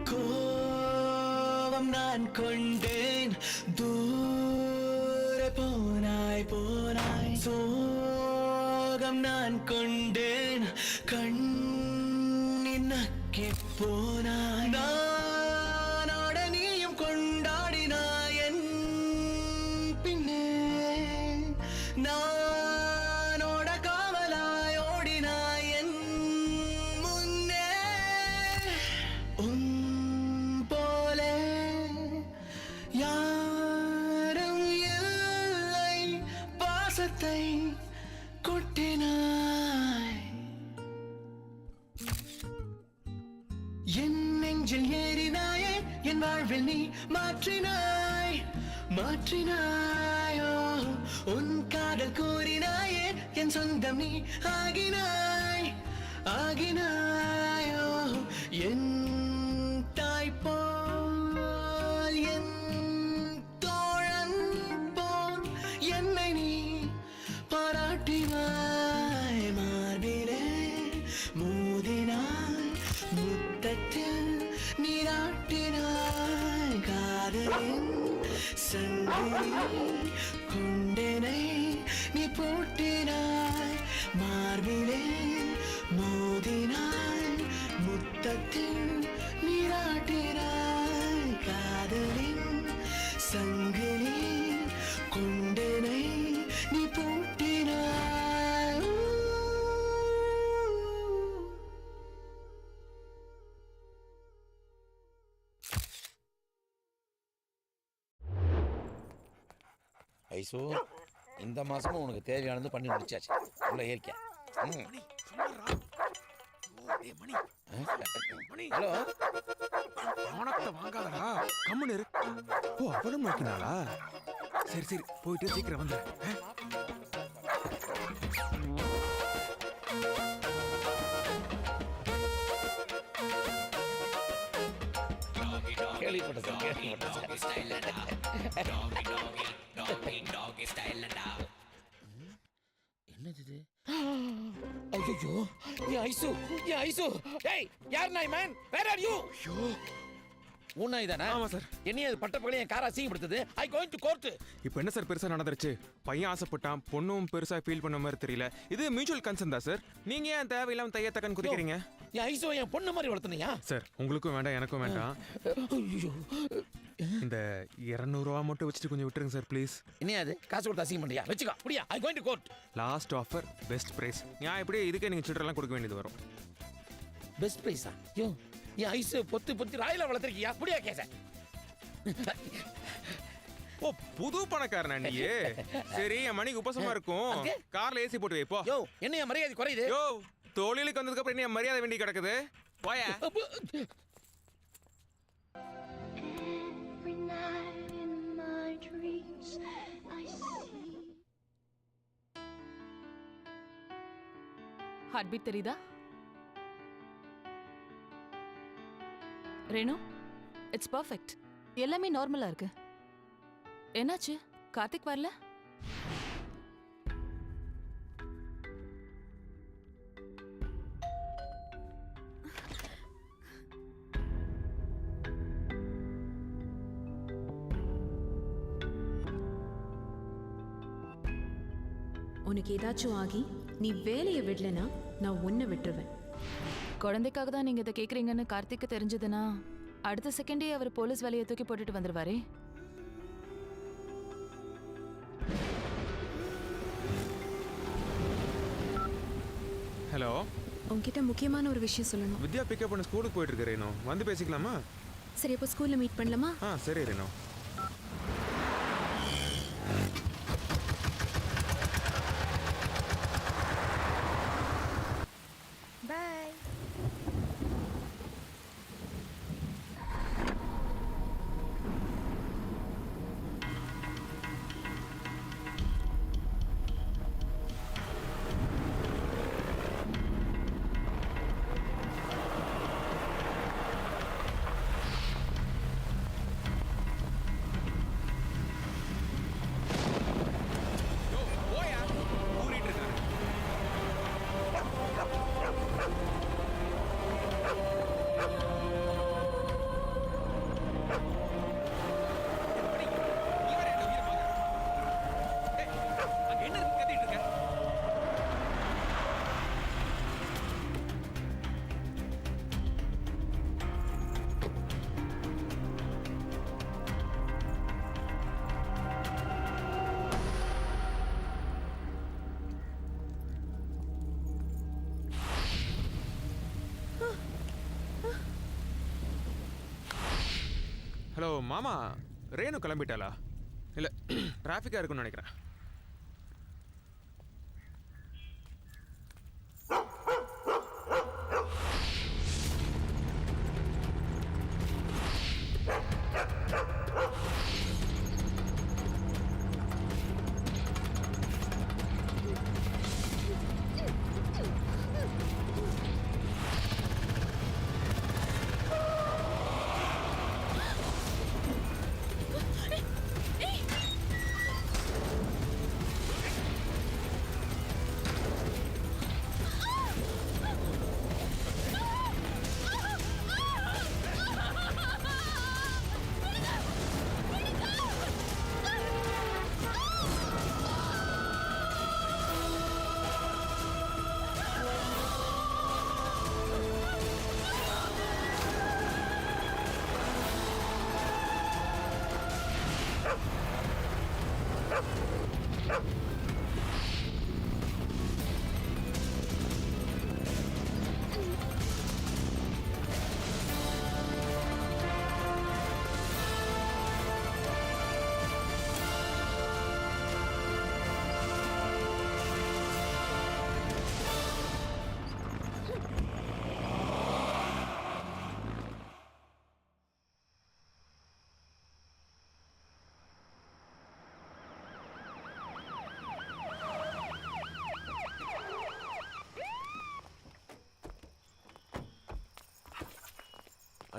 கோபம் நான் கொண்டேன், தூர போனாய் போனாய். சோகம் நான் கொண்டேன், கண்ணின் நக்கி போனாய். நானோட நீயும் கொண்டாடினாய் என் பின்னே. நானோட காவலாய் ஓடினாய் என் முன்னே. உன் போலே யாரும் இல்லை, பாசத்தை கொட்டினாய். என் நெஞ்சில் ஏறினாயே, என் வாழ்வில் நீ மாற்றினாய், மாற்றினாயோ. உன் காதல் கூறினாயே, என் சொந்தம் நீ ஆகினாய், ஆகினாயோ. என் தாய் போல் என் தோழன் போல் என்னை நீ பாராட்டினாய். மார்பிலே மோதினாய், முத்தத்தில் நீராட்டினாய். காதலின் சங்கிலி கொண்டனை நீ பூட்டினாய். மார்பிலே மோதினாய், முத்தத்தில் நீராட்டினாய். காதலின் சங்கிலி கொண்டனை நீ பூட்டினாய். ஐசோ, இந்த மாசமும் உனக்கு தேவையானது பண்ணி முடிச்சாச்சு. உள்ள ஏறிக்க. ஹலோ, பணத்தை வாங்காதடா, கம்முன்னு இரு. ஓ அவளும் நோக்கினாளா? சரி சரி, போயிட்டு சீக்கிரம் வந்து. கேள்விப்பட்டேன் சார் கேள்விப்பட்டேன் சார் என்னது இது ஐயோ என் ஐசு என் ஐசு டேய் யார் நாய் மேன் வேர் ஆர் யூ உன் நாய் தானே ஆமா சார். என்னைய அது பட்ட பகலே என் காரை அசிங்கப்படுத்துது ஐ கோயிங் டு கோர்ட் இப்போ என்ன சார் பெருசா நடந்துருச்சு? பையன் ஆசைப்பட்டான், பொண்ணும் பெருசா ஃபீல் பண்ண மாதிரி தெரியல. இது மியூச்சுவல் கன்சர்ன் தான் சார். நீங்க ஏன் தேவையில்லாம தையத்தக்கன்னு குதிக்கிறீங்க? என் ஐசோ என் பொண்ணு மாதிரி வளர்த்துனியா சார் உங்களுக்கும் வேண்டாம் எனக்கும் வேண்டாம். ஐயோ இந்த 200 ரூபா மட்டும் வச்சுட்டு கொஞ்சம் விட்டுருங்க சார் ப்ளீஸ். என்ன அது காசு கொடுத்து அசிங்கம் பண்ணியா வச்சுக்கோ அப்படியா I going to court last offer best price. நான் இப்படியே இதுக்கே நீங்க சில்லறலாம் கொடுக்க வேண்டியது வரும். பெஸ்ட் பிரைஸா யோ என் ஐசு பொத்து பொத்து ராயில வளர்த்துருக்கியா அப்படியா கேச ஓ புது பணக்காரனா நீ? சரி என் மணிக்கு உபசமா இருக்கும். கார்ல ஏசி போட்டு வை போ. யோ என்ன என் மரியாதை குறையுது யோ தொழிலுக்கு வந்ததுக்கு அப்புறம் என்ன மரியாதை வேண்டி கிடக்குது? போயா. ஹார்ட் பீட் தெரியுதா ரேணு? It's perfect. எல்லாமே நார்மலா இருக்கு. என்னாச்சு? கார்த்திக் வரல? உனக்கு ஏதாச்சும் ஆகி நீ வேலையை விடலனா நான் உன்னை விட்டுருவேன். குழந்தைக்காக தான் நீங்க இதை கேக்குறீங்கன்னு கார்த்திக்கு தெரிஞ்சதுன்னா அடுத்த செகண்டே அவர் போலீஸ் வேலையை தூக்கி போட்டுட்டு வந்துருவாரே. ஹலோ, உன்கிட்ட முக்கியமான ஒரு விஷயம் சொல்லணும். வித்யா பிக்கப் பண்ண ஸ்கூலுக்கு போயிட்டு இருக்கு ரேணு. வந்து பேசிக்கலாமா? சரி, அப்போ ஸ்கூல்ல மீட் பண்ணலாமா? சரி ரேணு. பாய். ஹலோ மாமா, ரேணு கிளம்பிட்டாளா? இல்லை டிராஃபிக்காக இருக்குன்னு நினைக்கிறேன்.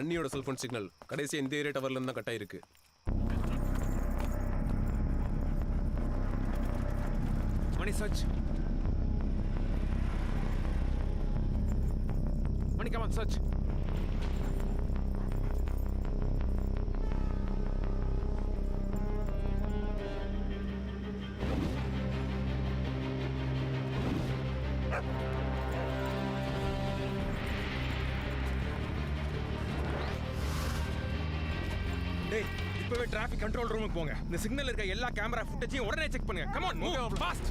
அண்ணியோட செல்போன் சிக்னல் கடைசி இந்த ஏரியா டவர்ல இருந்து தான் கட் ஆயிருக்கு. Mani church. Mani come on church. டேய் இப்பவே டிராஃபிக் கண்ட்ரோல் ரூமுக்கு போங்க. இந்த சிக்னல் இருக்க எல்லா கேமரா ஃபுட்டேஜையும் உடனே செக் பண்ணுங்க. Come on move fast.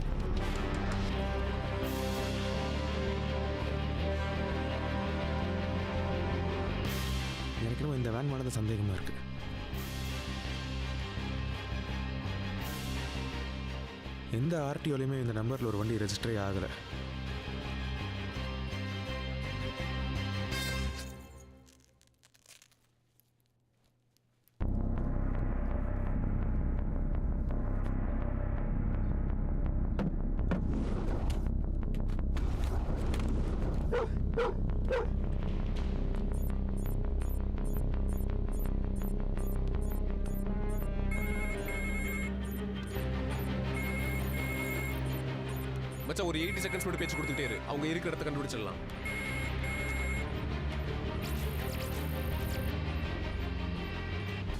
எனக்கும் இந்த வேன் மானது சந்தேகமா இருக்கு. எந்த ஆர்டிஓலையுமே இந்த நம்பர்ல ஒரு வண்டி ரெஜிஸ்டரே ஆகலை. மச்சான் ஒரு 80 செகண்ட்ஸ் மட்டும் பேச்சு கொடுத்துட்டே இரு. அவங்க இருக்கிற இடத்த கண்டுபிடிச்சிடலாம்.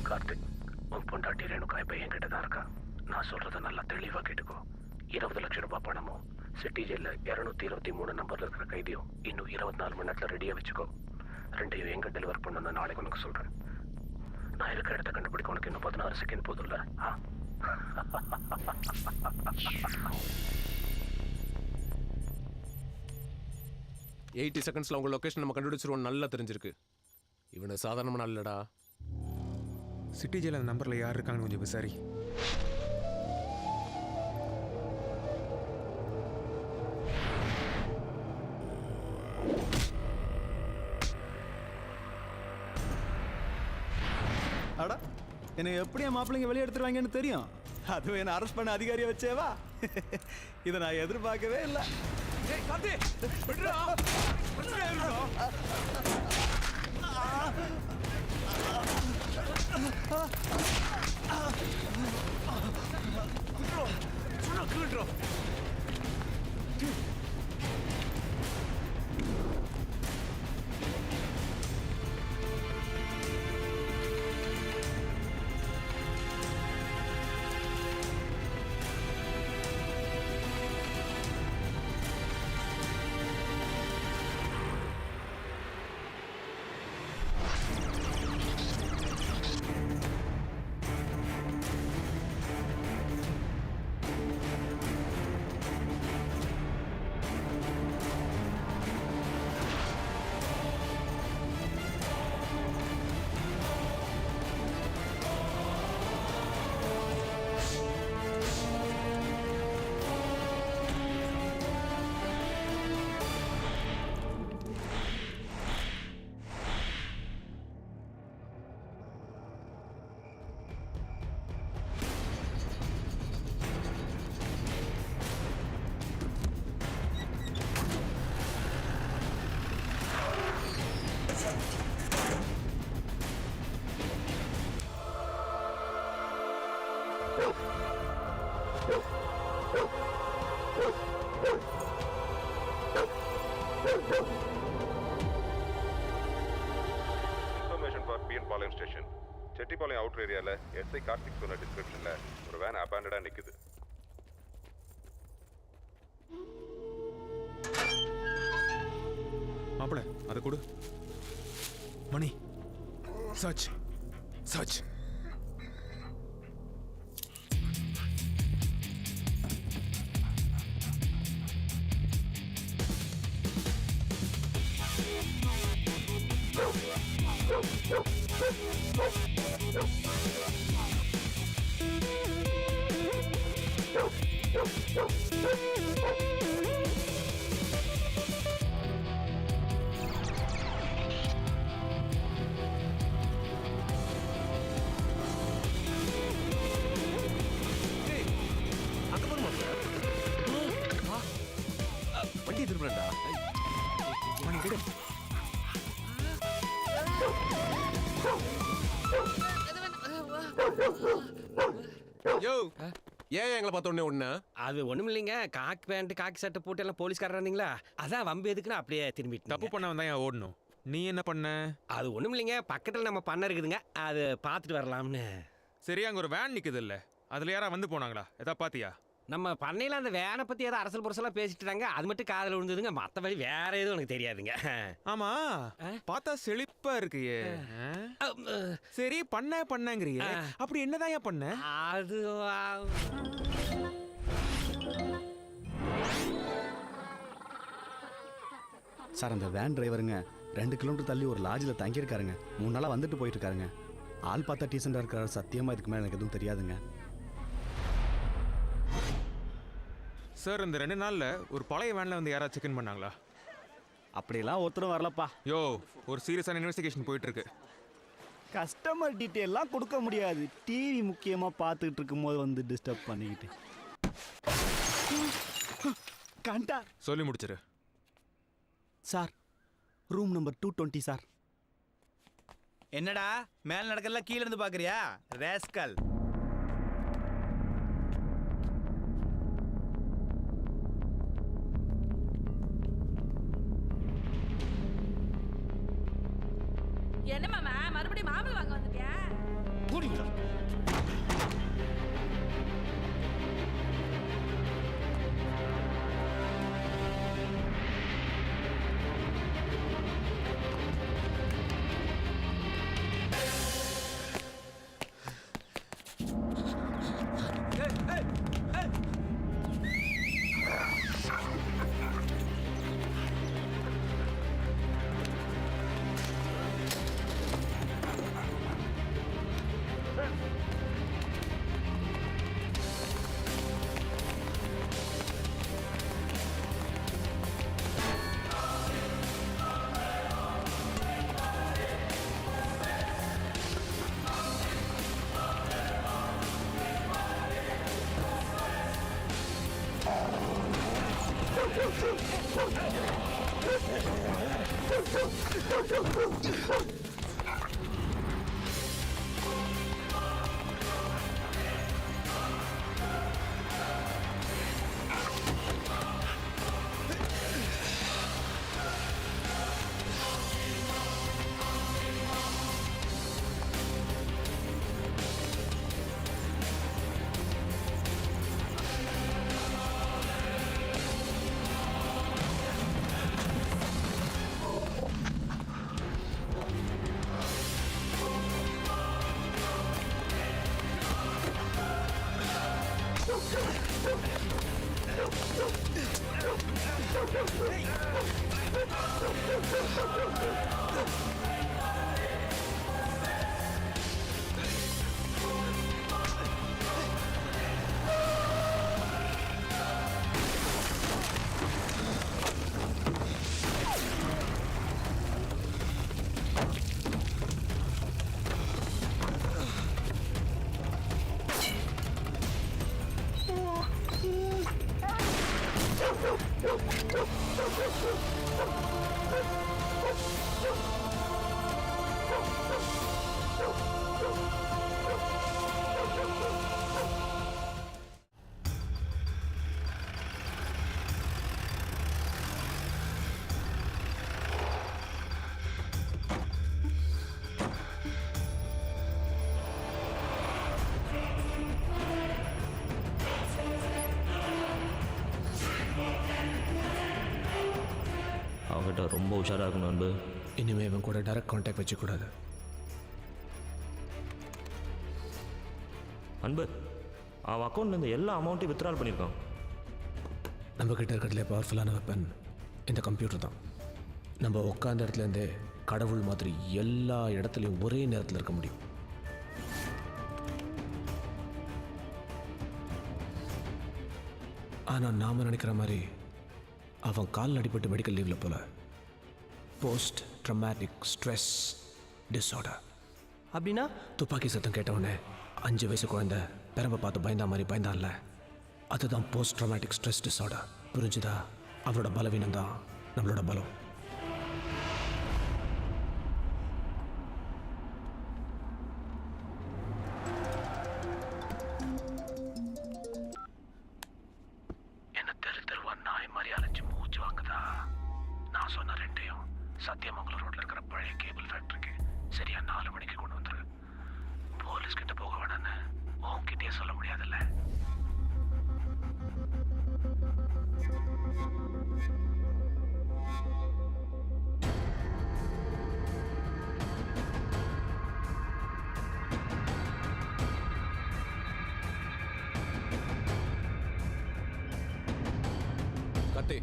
கார்த்திக், உன் பொண்டாட்டி ரேணுகா இப்ப என்கிட்ட தான் இருக்கா. நான் சொல்றத நல்லா தெளிவா கேட்டுக்கோ. 20 லட்சம் ரூபாய் பணமும் சிட்டி ஜெயில 223 நம்பர்ல இருக்கிற கைதியும் இன்னும் 24 மணி நேரத்துல ரெடியா வச்சுக்கோ. ரெண்டையும் எங்க டெலிவர் பண்ணணும் நாளைக்கு உனக்கு சொல்றேன். நான் இருக்கிற இடத்த கண்டுபிடிக்க உனக்கு இன்னும் 16 செகண்ட் போதும்ல? 80 செகண்ட்ஸ்ல உங்க லொகேஷன் நம்ம கண்டுபிடிச்சிருவோம். நல்லா தெரிஞ்சிருக்கு. இவனை சாதாரணமான இல்லடா. சிட்டி ஜெயில அந்த நம்பர்ல யார் இருக்காங்கன்னு கொஞ்சம் விசாரி. அடா என்னை எப்படி என் மாப்பிள்ளைங்க வெளியே எடுத்துருவாங்கன்னு தெரியும். அதுவும் என்ன அரெஸ்ட் பண்ண அதிகாரியை வச்சேவா? இதை நான் எதிர்பார்க்கவே இல்லை. Information for PN Palayam station. Chettipalayam outer ஏரியாவில் எஸ்ஐ கார்த்திக் சொன்ன டிஸ்கிரிப்ஷனில் ஒரு வேன் அபாண்டடாக நிற்குது. மாப்பிள அதை கொடு. Mani search search. வண்டி திரும்பலடா. மணி கிட்ட யோ ஏன் எங்களை பார்த்த உடனே ஒண்ணு? அது ஒண்ணும் இல்லைங்க. காக்கி பேண்ட் காக்கி சட்டை போட்டு எல்லாம் போலீஸ்காரர் இருந்தீங்களா, அதான் வம்பு எதுக்குன்னு அப்படியே திரும்பிட்டு. தப்பு பண்ண வந்தா ஏன் ஓடணும்? நீ என்ன பண்ண? அது ஒண்ணும் இல்லைங்க, பக்கத்துல நம்ம பண்ண இருக்குதுங்க, அது பார்த்துட்டு வரலாம்னு. சரி, அங்க ஒரு வேன் நிக்குது இல்ல, அதுல யாரா வந்து போனாங்களா? எதா பாத்தியா? நம்ம பண்ணையில அந்த வேனை பத்தி ஏதோ அரசல் புரசலா பேசிட்டு இருந்தாங்க, அது மட்டும் காதுல விழுந்ததுங்க. மத்தபடி வேற எதுவும் எனக்கு தெரியாதுங்க. ஆமா, பார்த்தா செழிப்பா இருக்கியே. சரி, பண்ணங்கிறியே, அப்படி என்னதான் பண்ண? அது சார், அந்த வேன் டிரைவருங்க 2 கிலோமீட்டர் தள்ளி ஒரு லாட்ஜில் தங்கியிருக்காருங்க. 3 நாளாக வந்துட்டு போயிட்டு இருக்காருங்க. ஆள் பார்த்தா டீசெண்டாக இருக்காரு. சத்தியமாக இதுக்கு மேலே எனக்கு எதுவும் தெரியாதுங்க. சார், இந்த 2 நாள்ல ஒரு பழைய வேன்ல வந்து யாராவது செக் இன் பண்ணாங்களா? அப்படியெல்லாம் ஒருத்தரும் வரலப்பா. யோ, ஒரு சீரியஸான இன்வெஸ்டிகேஷன் போயிட்டு இருக்கு. கஸ்டமர் டீட்டெயிலாம் கொடுக்க முடியாது. டிவி முக்கியமாக பார்த்துக்கிட்டு இருக்கும்போது வந்து டிஸ்டர்ப் பண்ணிக்கிட்டு. கண்டா சொல்லி முடிச்சிரு. Sir, room number 220 sir. என்னடா மேல நடக்கலாம் கீழே இருந்து பாக்குறியா ரேஸ்கல்? என்ன மாமா மறுபடியும் மாம்பழம் வாங்க வந்துட்டியா? அவங்ககிட்ட ரொம்ப உஷாராக இருக்கணும் அன்பு. இனிமேல் இவன் கூட டைரக்ட் கான்டாக்ட் வச்சுக்கூடாது. அன்பு, அவன் அக்கௌண்ட்லேருந்து எல்லா அமௌண்ட்டையும் வித்ட்ரால் பண்ணியிருக்கான். நம்மக்கிட்ட இருக்கிறதுல பவர்ஃபுல்லான வெப்பன் இந்த கம்ப்யூட்டர் தான். நம்ம உட்காந்த இடத்துலேருந்தே கடவுள் மாதிரி எல்லா இடத்துலையும் ஒரே நேரத்தில் இருக்க முடியும். ஆனால் நாம் நினைக்கிற மாதிரி அவன் கால் அடிபட்டு மெடிக்கல் லீவில் போல. Post traumatic stress disorder. அப்படின்னா துப்பாக்கி சத்தம் கேட்டவுடனே 5 வயசு குழந்தை பெரம்பை பார்த்து பயந்தா மாதிரி பயந்தான்ல, அதுதான் போஸ்ட் ட்ரமாட்டிக் ஸ்ட்ரெஸ் டிஸார்டர். புரிஞ்சுதா? அவளோட பலவீனம் தான் நம்மளோட பலம். ரோட்ல இருக்கிற பழைய கேபிள் ஃபேக்டரிக்கு சரியா 4 மணிக்கு கொண்டு வந்துரு. போலீஸ் கிட்ட போக வேணான்னு உன்கிட்டயே சொல்ல முடியாதுல்ல. கத்தி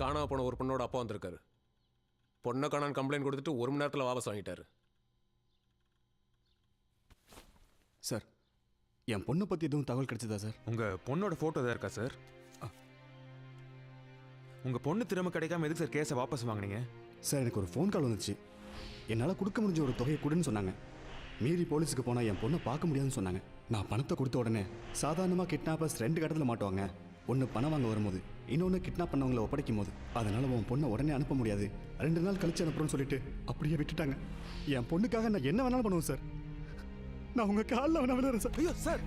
காணாம போன ஒரு பொண்ணோட அப்பா வந்திருக்காரு. பொண்ணை காணான்னு கம்ப்ளைண்ட் கொடுத்துட்டு 1 மணி நேரத்தில் வாபஸ் வாங்கிட்டாரு. சார் என் பொண்ணை பற்றி எதுவும் தகவல் கிடைச்சதா சார்? உங்கள் பொண்ணோட ஃபோட்டோ தான் இருக்கா சார்? உங்கள் பொண்ணு திரும்ப கிடைக்காம எதுக்கு சார் கேஸை வாபஸ் வாங்கினீங்க? சார் எனக்கு ஒரு ஃபோன் கால் வந்துச்சு. என்னால் கொடுக்க முடிஞ்ச ஒரு தொகையை கொடுன்னு சொன்னாங்க. மீறி போலீஸுக்கு போனால் என் பொண்ணை பார்க்க முடியாதுன்னு சொன்னாங்க. நான் பணத்தை கொடுத்த உடனே சாதாரணமாக கிட்னாப்பர்ஸ் 2 கட்டத்தில் மாட்டுவாங்க. ஒன்று பணம் வாங்க வரும்போது, இன்னொன்று கிட்னாப் பண்ணவங்களை ஒப்படைக்கும் போது. அதனால் உன் பொண்ணை உடனே அனுப்ப முடியாது, 2 நாள் கழிச்சு அனுப்புறோன்னு சொல்லிட்டு அப்படியே விட்டுட்டாங்க. என் பொண்ணுக்காக நான் என்ன வேணாலும் பண்ணுவேன் சார். நான் உங்கள் காலில் வேணா விளையாடுறேன் சார். ஐயோ சார்,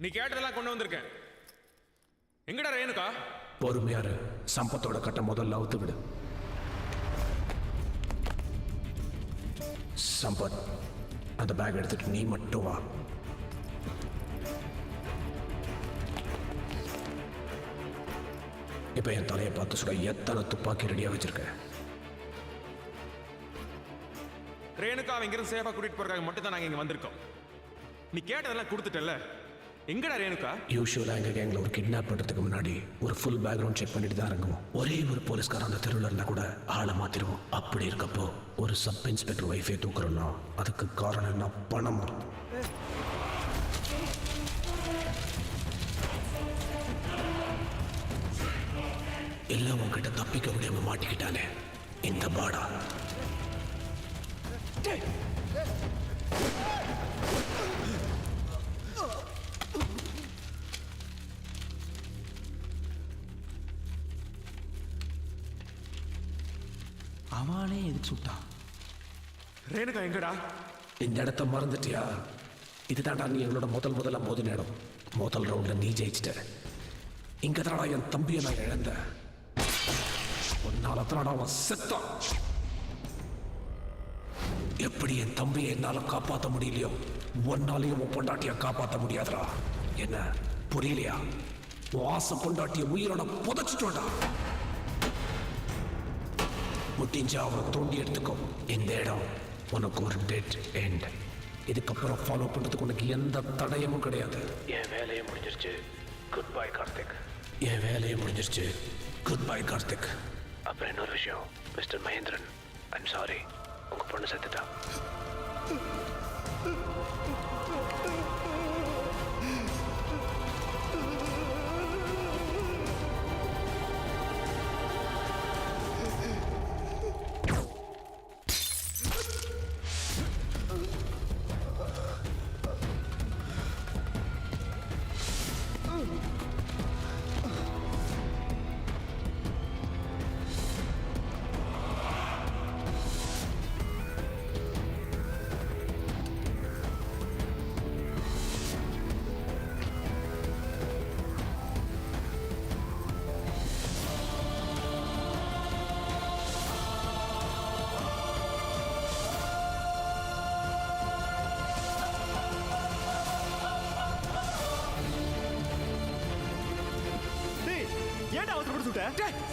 நீ கேட்டதெல்லாம் கொண்டு வந்திருக்கேன். எங்கடா ரேணுகா? பொறுமையாரு, சம்பத்தோட கட்ட முதல்ல அவுத்து விடு. சம்பத், அந்த பேக் எடுத்துட்டு நீ மட்டும் வா. இப்ப என் தலையை பார்த்து சுட எத்தனை துப்பாக்கி ரெடியா வச்சிருக்க? ரேணுகா இங்கிருந்து சேஃபா கூட்டிட்டு போறதுக்காக மட்டும் தான் நாங்க இங்க வந்திருக்கோம். நீ கேட்டதெல்லாம் கொடுத்துட்டல. எங்கடா ரேணுகா? யூஸ்வலா எங்க கேங்ல ஒரு கிட்னாப் பண்றதுக்கு முன்னாடி ஒரு ஃபுல் பேக்ரவுண்ட் செக் பண்ணிட்டு தான் இறங்குவோம். ஒரே ஒரு போலீஸ்காரன் அந்த தெருவில் இருந்தா கூட ஆளை மாத்திருவோம். அப்படி இருக்கப்போ ஒரு சப் இன்ஸ்பெக்டர் வைஃபை தூக்குறோம்னா அதுக்கு காரணம் என்ன? பணம். எல்லாம் உங்ககிட்ட தப்பிக்க முடியாம மாட்டிக்கிட்டானே இந்த பாடா. அவனே எதுக்கு சுட்டான்? ரேணுகா எங்கடா? இந்த இடத்த மறந்துட்டியா? இதுதான்டா நீ எங்களோட முதல்ல மோதின இடம். முதல் ரவுண்ட்ல நீ ஜெயிச்சிட்ட. இங்க தானடா என் தம்பியை நான் இழந்தேன். உன்னால தானடா அவன் செத்தான். எப்படி என் தம்பியை என்னால காப்பாற்ற முடியலையோ ஒன்னாலையும் உன் பொண்டாட்டிய காப்பாற்ற முடியாதுடா. என்ன புரியலையா? உன் ஆசை பொண்டாட்டிய உயிரோட புதைச்சிட்டோடா. முட்டிஞ்சா அவனை தோண்டி எடுத்துக்கோ. இந்த இடம் உனக்கு ஒரு டெட் எண்ட். இதுக்கப்புறம் ஃபாலோ பண்றதுக்கு உனக்கு எந்த தடயமும் கிடையாது. என் வேலையை முடிஞ்சிருச்சு. Good bye Karthik. என் வேலையை முடிஞ்சிருச்சு. Good bye Karthik. அப்புறம் இன்னொரு விஷயம், மிஸ்டர் மகேந்திரன், ஐம் சாரி, உங்க பொண்ணு செத்துட்டா.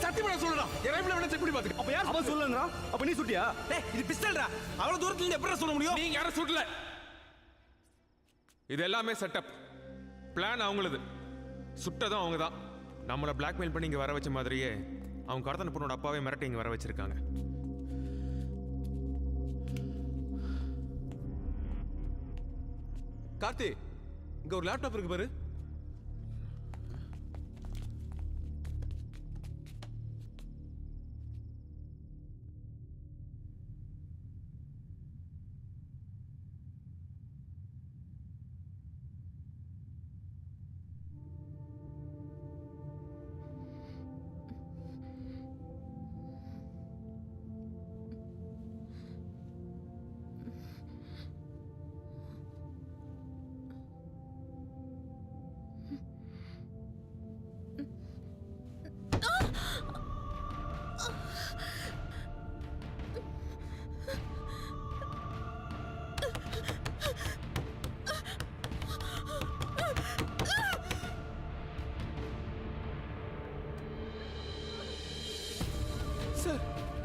சத்தியமா சொல்றா. என் ரைபிள் வேணா செக் பண்ணி பாத்துக்க. அப்ப யார் அவன் சொல்லலங்கறா? அப்ப நீ சுட்டியா? டேய் இது பிஸ்டல்டா. அவ்வளவு தூரத்துல இருந்து எப்படி சொல்ல முடியும்? நீங்க யாரும் சுடல. இது எல்லாமே செட்டப். பிளான் அவங்களுது. சுட்டதும் அவங்க தான். நம்மள பிளாக்மெயில் பண்ணி இங்க வர வச்ச மாதிரியே அவங்க கடத்தன பொண்ணோட அப்பாவே மிரட்டி இங்க வர வச்சிருக்காங்க. கார்த்தி, இங்க ஒரு லேப்டாப் இருக்கு பாரு.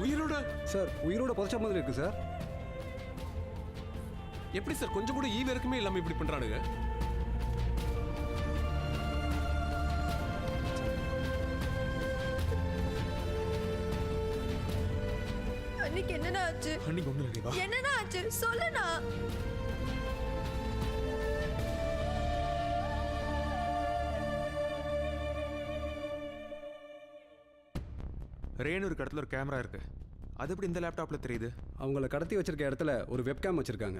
உயிரோட சார் உயிரோட புதைச்ச மாதிரி இருக்கு சார். எப்படி சார் கொஞ்சம் கூட ஈவு இருக்குமே இல்லாம இப்படி பண்றானுங்க? அன்னைக்கு என்னடா ஆச்சு? அன்னைக்கு ஒண்ணு இல்லையா? என்னடா ஆச்சு சொல்லுண்ணா. ரேணு இருக்க இடத்துல ஒரு கேமரா இருக்கு. அது எப்படி இந்த லேப்டாப்ல தெரியுது? அவங்கள கடத்தி வச்சிருக்க இடத்துல ஒரு வெப்கேம் வச்சிருக்காங்க.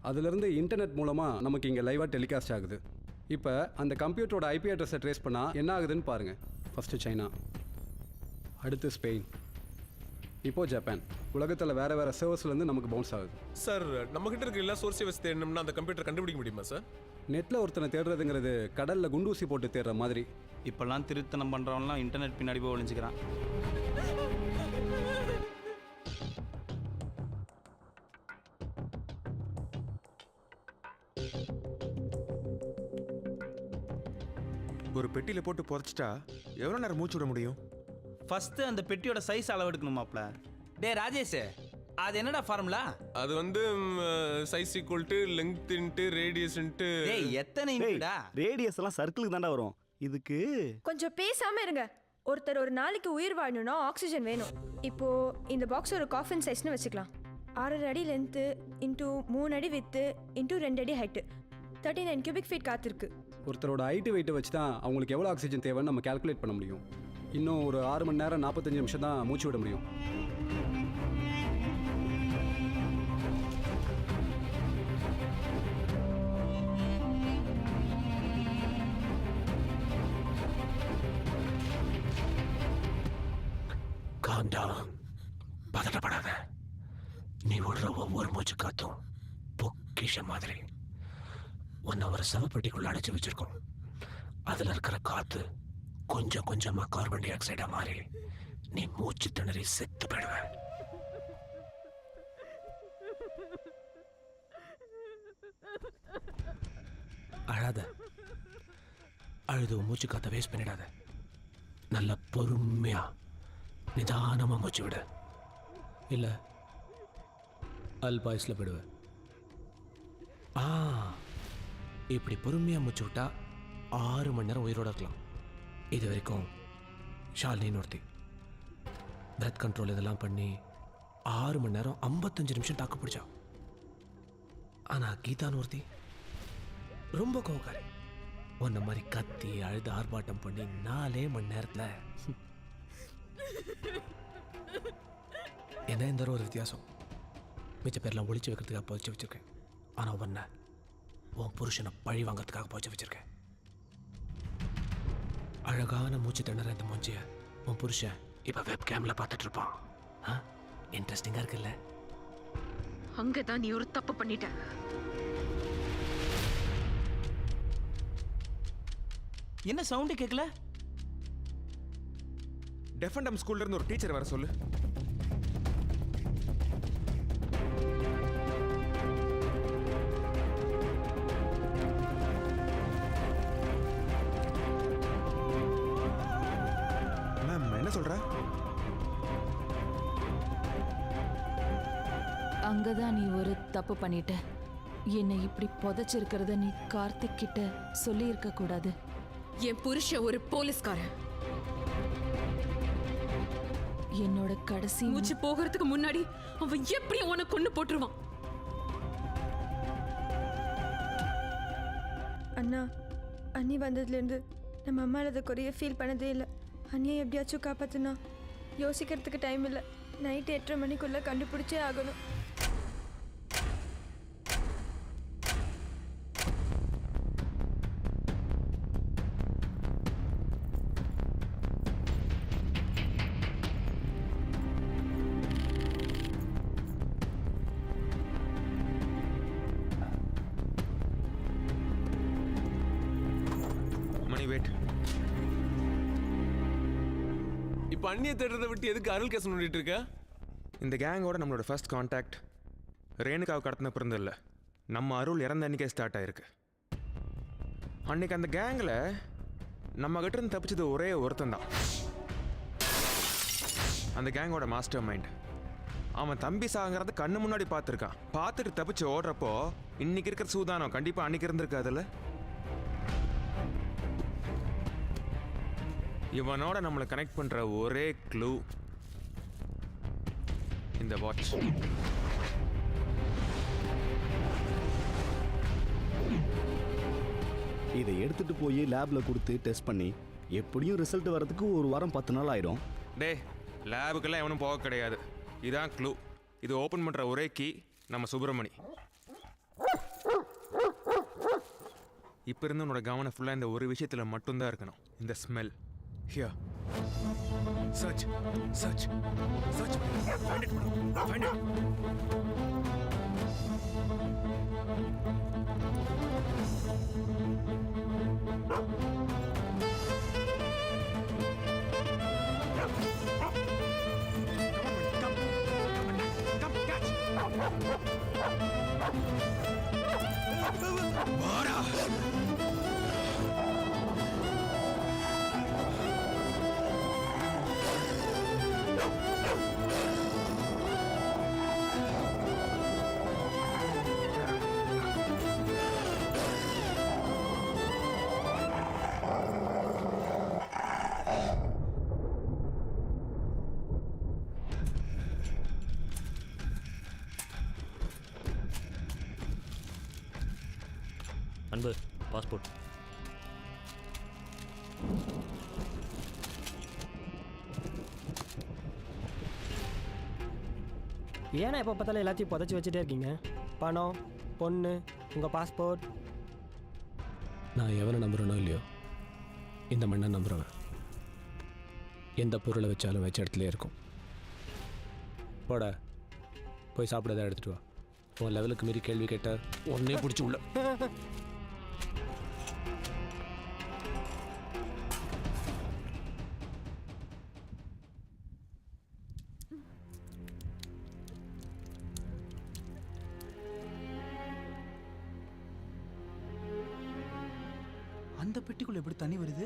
அதுலேருந்து இன்டர்நெட் மூலமாக நமக்கு இங்கே லைவாக டெலிகாஸ்ட் ஆகுது. இப்போ அந்த கம்ப்யூட்டரோட ஐபி அட்ரஸை ட்ரேஸ் பண்ணால் என்ன ஆகுதுன்னு பாருங்கள். ஃபஸ்ட்டு சைனா, அடுத்து ஸ்பெயின், இப்போது ஜப்பான். உலகத்தில் வேறு வேறு சர்வர்ஸ்லேருந்து நமக்கு பவுன்ஸ் ஆகுது. சார் நம்மகிட்ட இருக்க எல்லா சோர்ஸை வச்சு தேடணும்னா அந்த கம்ப்யூட்டர் கண்டுபிடிக்க முடியுமா சார்? நெட்டில் ஒருத்தனை தேடுறதுங்கிறது கடலில் குண்டூசி போட்டு தேடுற மாதிரி. இப்போல்லாம் திருத்தனம் பண்ணுறவன்லாம் இன்டர்நெட் பின்னாடி போய் ஒளிஞ்சுக்கிறான். ஒரு பெட்டியில போட்டு புதைச்சிட்டா எவ்வளோ நேரம் மூச்சு விட முடியும்? ஃபஸ்ட்டு அந்த பெட்டியோட சைஸ் அளவு எடுக்கணுமாப்ல. டே ராஜேஷ், அது என்னடா ஃபார்முலா? அது வந்து size equal to length into radius into. டேய் எத்தனை இன்டா? ரேடியஸ் எல்லாம் சர்க்கிளுக்கு தாண்டா வரும். இதுக்கு கொஞ்சம் பேசாம இருங்க. ஒருத்தர் ஒரு நாளைக்கு உயிர் வாழணும்னா ஆக்சிஜன் வேணும். இப்போ இந்த பாக்ஸ் ஒரு காஃபின் சைஸ்னு வச்சுக்கலாம். 6 அடி லென்த்து இன்டூ 3 அடி வித்து இன்டூ 2 அடி ஹைட்டு 39 கியூபிக் ஃபீட் காத்திருக்கு. ஒருத்தரோட ஹைட்டு வெயிட்டை வச்சு தான் அவங்களுக்கு எவ்வளோ ஆக்சிஜன் தேவைன்னு நம்ம கால்குலேட் பண்ண முடியும். இன்னும் ஒரு 6 மணி நேரம் 45 நிமிஷம் தான் மூச்சு விட முடியும். பதட்டப்படாத. நீ விடுற ஒவ்வொரு மூச்சு காத்தும் பொக்கிஷ மாதிரி. உன்னை ஒரு சவப்பெட்டிக்குள்ள அடைச்சு வச்சிருக்கோம். அதுல இருக்கிற காத்து கொஞ்சம் கொஞ்சமா கார்பன் டை ஆக்சைடா மாறி நீ மூச்சு திணறி செத்து போயிடுவ. அழாத. அழுது மூச்சு காத்த வேஸ்ட் பண்ணிடாத. நல்ல பொறுமையா நிதானமா மூச்சு விடு. இல்ல அல்பாயுஸ்ல போயிடுவ. இப்படி பொறுமையா மூச்சு விட்டா 6 மணி நேரம் உயிரோட இருக்கலாம். இது வரைக்கும் ஷாலினின்னு ஒருத்தி பிரெத் கண்ட்ரோல் இதெல்லாம் பண்ணி 6 மணி நேரம் 55 நிமிஷம் தாக்கு பிடிச்சா. ஆனா கீதான்னு ஒருத்தி ரொம்ப கோவக்காரி. உன்ன மாதிரி கத்தி அழுது ஆர்ப்பாட்டம் பண்ணி 4 மணி நேரத்துல என்ன இந்த ஒரு வித்தியாசம். மிச்ச பேர்லாம் ஒளிச்சு வைக்கிறதுக்காக புதைச்சு வச்சிருக்கேன். ஆனா உன்னை உன் புருஷனை பழி வாங்கிறதுக்காக புதைச்சு வச்சிருக்கேன். அழகான மூச்சு திணற இந்த மூஞ்சிய உன் புருஷன் இப்ப வெப் கேம்ல பார்த்துட்டு இருப்பான். இன்ட்ரெஸ்டிங்கா இருக்குல்ல? அங்கதான் நீ ஒரு தப்பு பண்ணிட்ட. என்ன சவுண்டு கேட்கல? டெஃபண்டம் ஸ்கூல்ல இருந்து ஒரு டீச்சர் வர சொல்லு. மேம் என்ன சொல்ற? அங்கதான் நீ ஒரு தப்பு பண்ணிட்ட. என்னை இப்படி புதைச்சிருக்கிறத நீ கார்த்திக் கிட்ட சொல்லி இருக்க கூடாது. என் புருஷன் ஒரு போலீஸ்காரன். என்னோட கடைசி மூச்சு போகிறதுக்கு முன்னாடி அவன் எப்படி உன்னை கொண்டு போட்டுருவான். அண்ணா, அண்ணி வந்ததுலேருந்து நம்ம அம்மா அதை குறைய ஃபீல் பண்ணதே இல்லை. அண்ணியை எப்படியாச்சும் காப்பாத்துனா. யோசிக்கிறதுக்கு டைம் இல்லை. நைட்டு 8:30 மணிக்குள்ளே கண்டுபிடிச்சே ஆகணும். இப்போ அண்ணியை தேடுறதை விட்டு எதுக்கு அருள் கேஸ் நோண்டிட்டு இருக்க? இந்த கேங்கோட நம்மளோட ஃபர்ஸ்ட் கான்டாக்ட் ரேணுகாவை கடத்தின பிறந்த இல்லை, நம்ம அருள் இறந்த அன்னைக்கே ஸ்டார்ட் ஆயிருக்கு. அன்னைக்கு அந்த கேங்கில் நம்ம கிட்ட இருந்து தப்பிச்சது ஒரே ஒருத்தன் தான். அந்த கேங்கோட மாஸ்டர் மைண்ட் அவன் தம்பி சாகிறத கண்ணு முன்னாடி பார்த்துருக்கான். பார்த்துட்டு தப்பிச்சு ஓடுறப்போ இன்னைக்கு இருக்கிற சூதானம் கண்டிப்பா அன்னைக்கு இருந்திருக்காதுல்ல. இவனோட நம்மளை கனெக்ட் பண்ற ஒரே க்ளூ இந்த வாட்ச். இதை எடுத்துட்டு போய் லேப்ல கொடுத்து டெஸ்ட் பண்ணி எப்படியும் ரிசல்ட் வரதுக்கு 1 வாரம் 10 நாள் ஆயிடும். டே, லேபுக்கெல்லாம் எவனும் போக கிடையாது. இதான் க்ளூ. இது ஓப்பன் பண்ற ஒரே கீ நம்ம சுப்பிரமணி. இப்போ இருந்து உன்னோட கவனம் ஃபுல்லாக இந்த ஒரு விஷயத்தில் மட்டும்தான் இருக்கணும். இந்த smell. Here search search search find it find it. Anbu, passport. ஏன்னா எப்போ பார்த்தாலும் எல்லாத்தையும் புதைச்சி வச்சுட்டே இருக்கீங்க? பணம், பொண்ணு, உங்கள் பாஸ்போர்ட். நான் எவனை நம்புறேனோ இல்லையோ, இந்த மண்ணை நம்புறவன் எந்த பொருளை வச்சாலும் வச்ச இடத்துல இருக்கும். போட போய் சாப்பிடதான் எடுத்துட்டு வா. உன் லெவலுக்கு மீறி கேள்வி கேட்ட ஒன்னே பிடிச்சி உள்ள. அந்த பெட்டிக்குள்ள எப்படி தண்ணி வருது?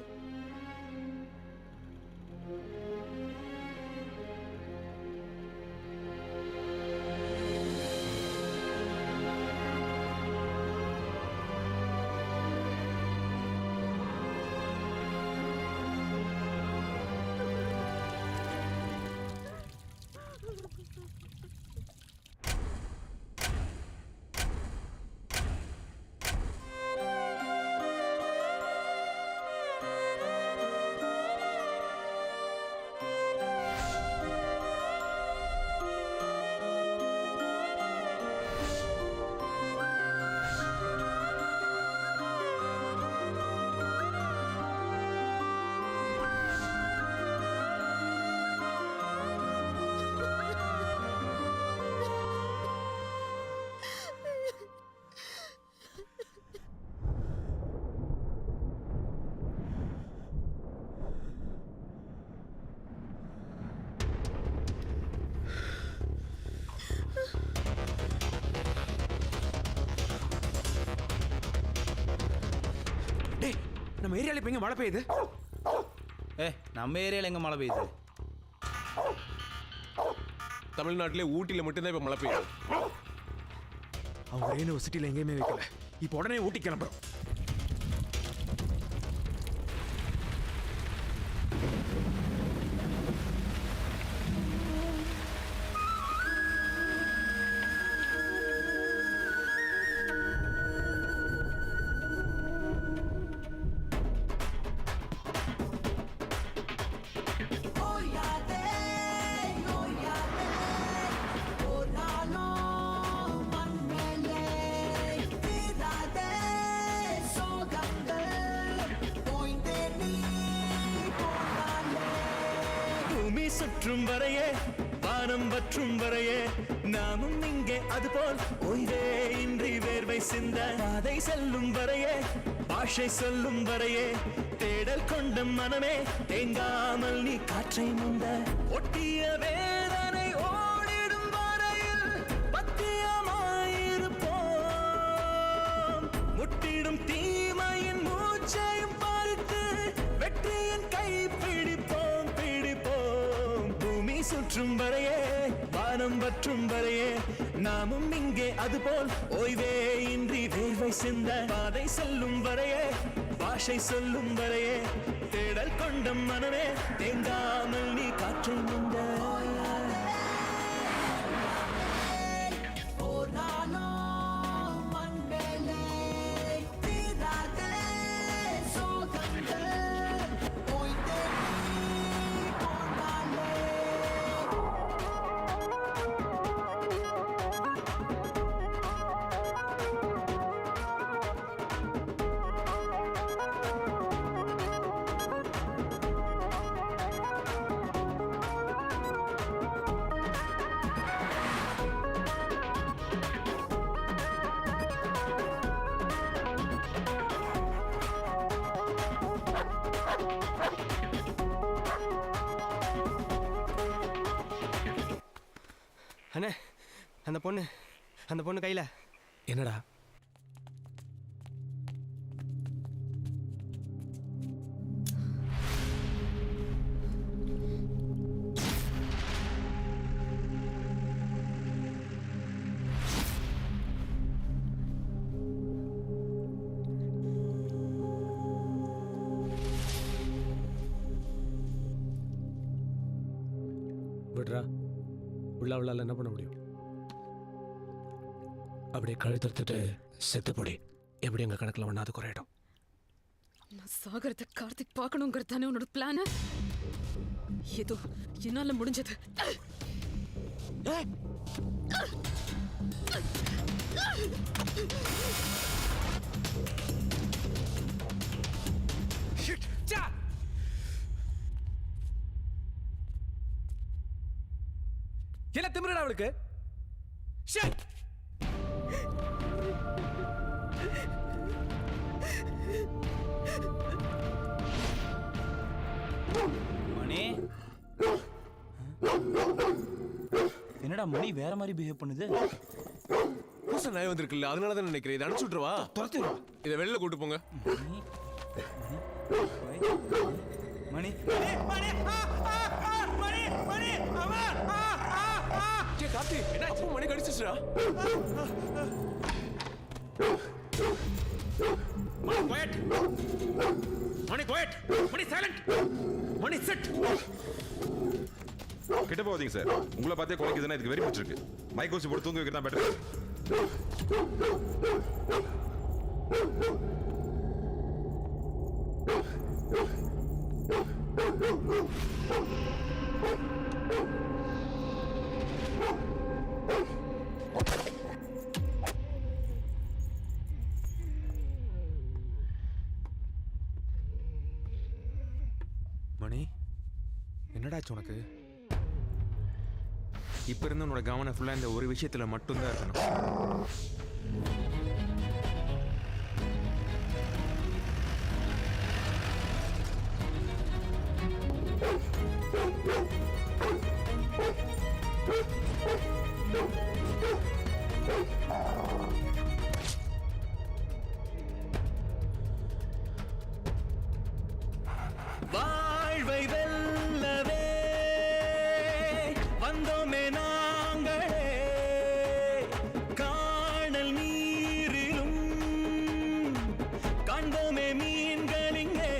நம்ம ஏரியால இப்ப எங்க மழை பெய்யுது? நம்ம ஏரியால எங்க மழை பெய்யுது? தமிழ்நாட்டிலே ஊட்டியில் மட்டும்தான் இப்போ மழை பெய்யுது. அவங்க யூனிவர்சிட்டியில் எங்கேயுமே வைக்கல. இப்போ உடனே ஊட்டி கிளம்புறோம். சுற்றும் வரையே வானம் வற்றும் வரையே நாமும் இங்கே அதுபோல் ஓய்வே இன்றி வேர்வை சிந்த பாதை செல்லும் வரையே பாஷை சொல்லும் வரையே தேடல் கொண்ட மனமே தேங்காமல் நீ காற்றை முந்த ஒட்டிய வேதனை ஓடிடும் வரையில் பத்தியமாயிருப்போம் முட்டிடும் தீமையின் மூச்சையும் பார்த்து வெற்றியின் கை பிடிப்போம் சுற்றும் வரையே வானம் வற்றும் வரையே நாமும் இங்கே அதுபோல் ஓய்வே இன்றி வேர்வை சிந்த பாதை செல்லும் வரையே பாஷை சொல்லும் வரையே தேடல் கொண்ட மனமே தேங்காமல் நீ காற்றை முந்த அண்ணே அந்த பொண்ணு கையில் என்னடா விட்றா உள்ளாவில் என்ன பண்ண முடியும்? அப்படியே கழுத்தறுத்துட்டு செத்து போடி. எப்படி எங்கள் கணக்கில் ஒன்றாவது குறையிடும். நான் சாகரத்தை கார்த்திக் பார்க்கணுங்கிறது தானே உன்னோட பிளான்? ஏதோ என்னால முடிஞ்சது. என்ன திமிரடா அவளுக்கு? மணி என்னடா மணி வேற மாதிரி பிஹேவ் பண்ணுது. புதுசா நாய் வந்திருக்குல்ல, அதனால தான் நினைக்கிறேன். இதை அனுப்பிச்சு விட்டுருவா, துரத்திடுவா. இதை வெளில கூட்டு போங்க. மணி கார்த்தி, என்ன அப்போ மணி கடிச்சிச்சுடா. மணி குவைட், மணி குவைட், மணி சைலண்ட், மணி சிட். கிட்ட போவீங்க சார். உங்களை பார்த்தே குலைக்குதுன்னா இதுக்கு வெறி பிடிச்சிருக்கு. மைக் ஊசி போட்டு தூங்க வைக்கிறதா பெட்டர். மணி என்னடாச்சு உனக்கு? இப்ப இருந்து உன்னோட கவனம் ஃபுல்லா இந்த ஒரு விஷயத்துல மட்டும்தான் இருக்கணும். வாழ்வை வெல்லவே வந்தோமே நாங்களே, காணல் நீரிலும் காண்போமே மீன்களிங்கே.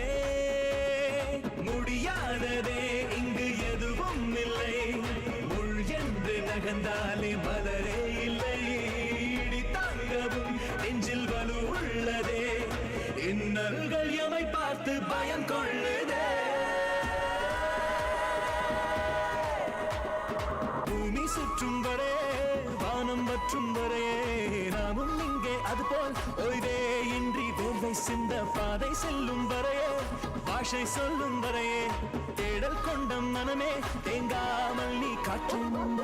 முடியாததே இங்கு எதுவும் இல்லை, முள் என்று நகர்ந்தாலே மலரே இல்லை. இடி தாங்கவும் நெஞ்சில் வலு உள்ளதே, இன்னல்கள் எமை பார்த்து பயம் கொள்ளுதே. பூமி சுற்றும் வரை வானம் வற்றும் வரை நாமும் இங்கே அதுபோல் ஓய்வே இன்றி வேர்வை சிந்த பாதை செல்லும் வரையே பாஷை சொல்லும் வரையே தேடல் கொண்ட மனமே தேங்காமல் நீ காற்று முந்த.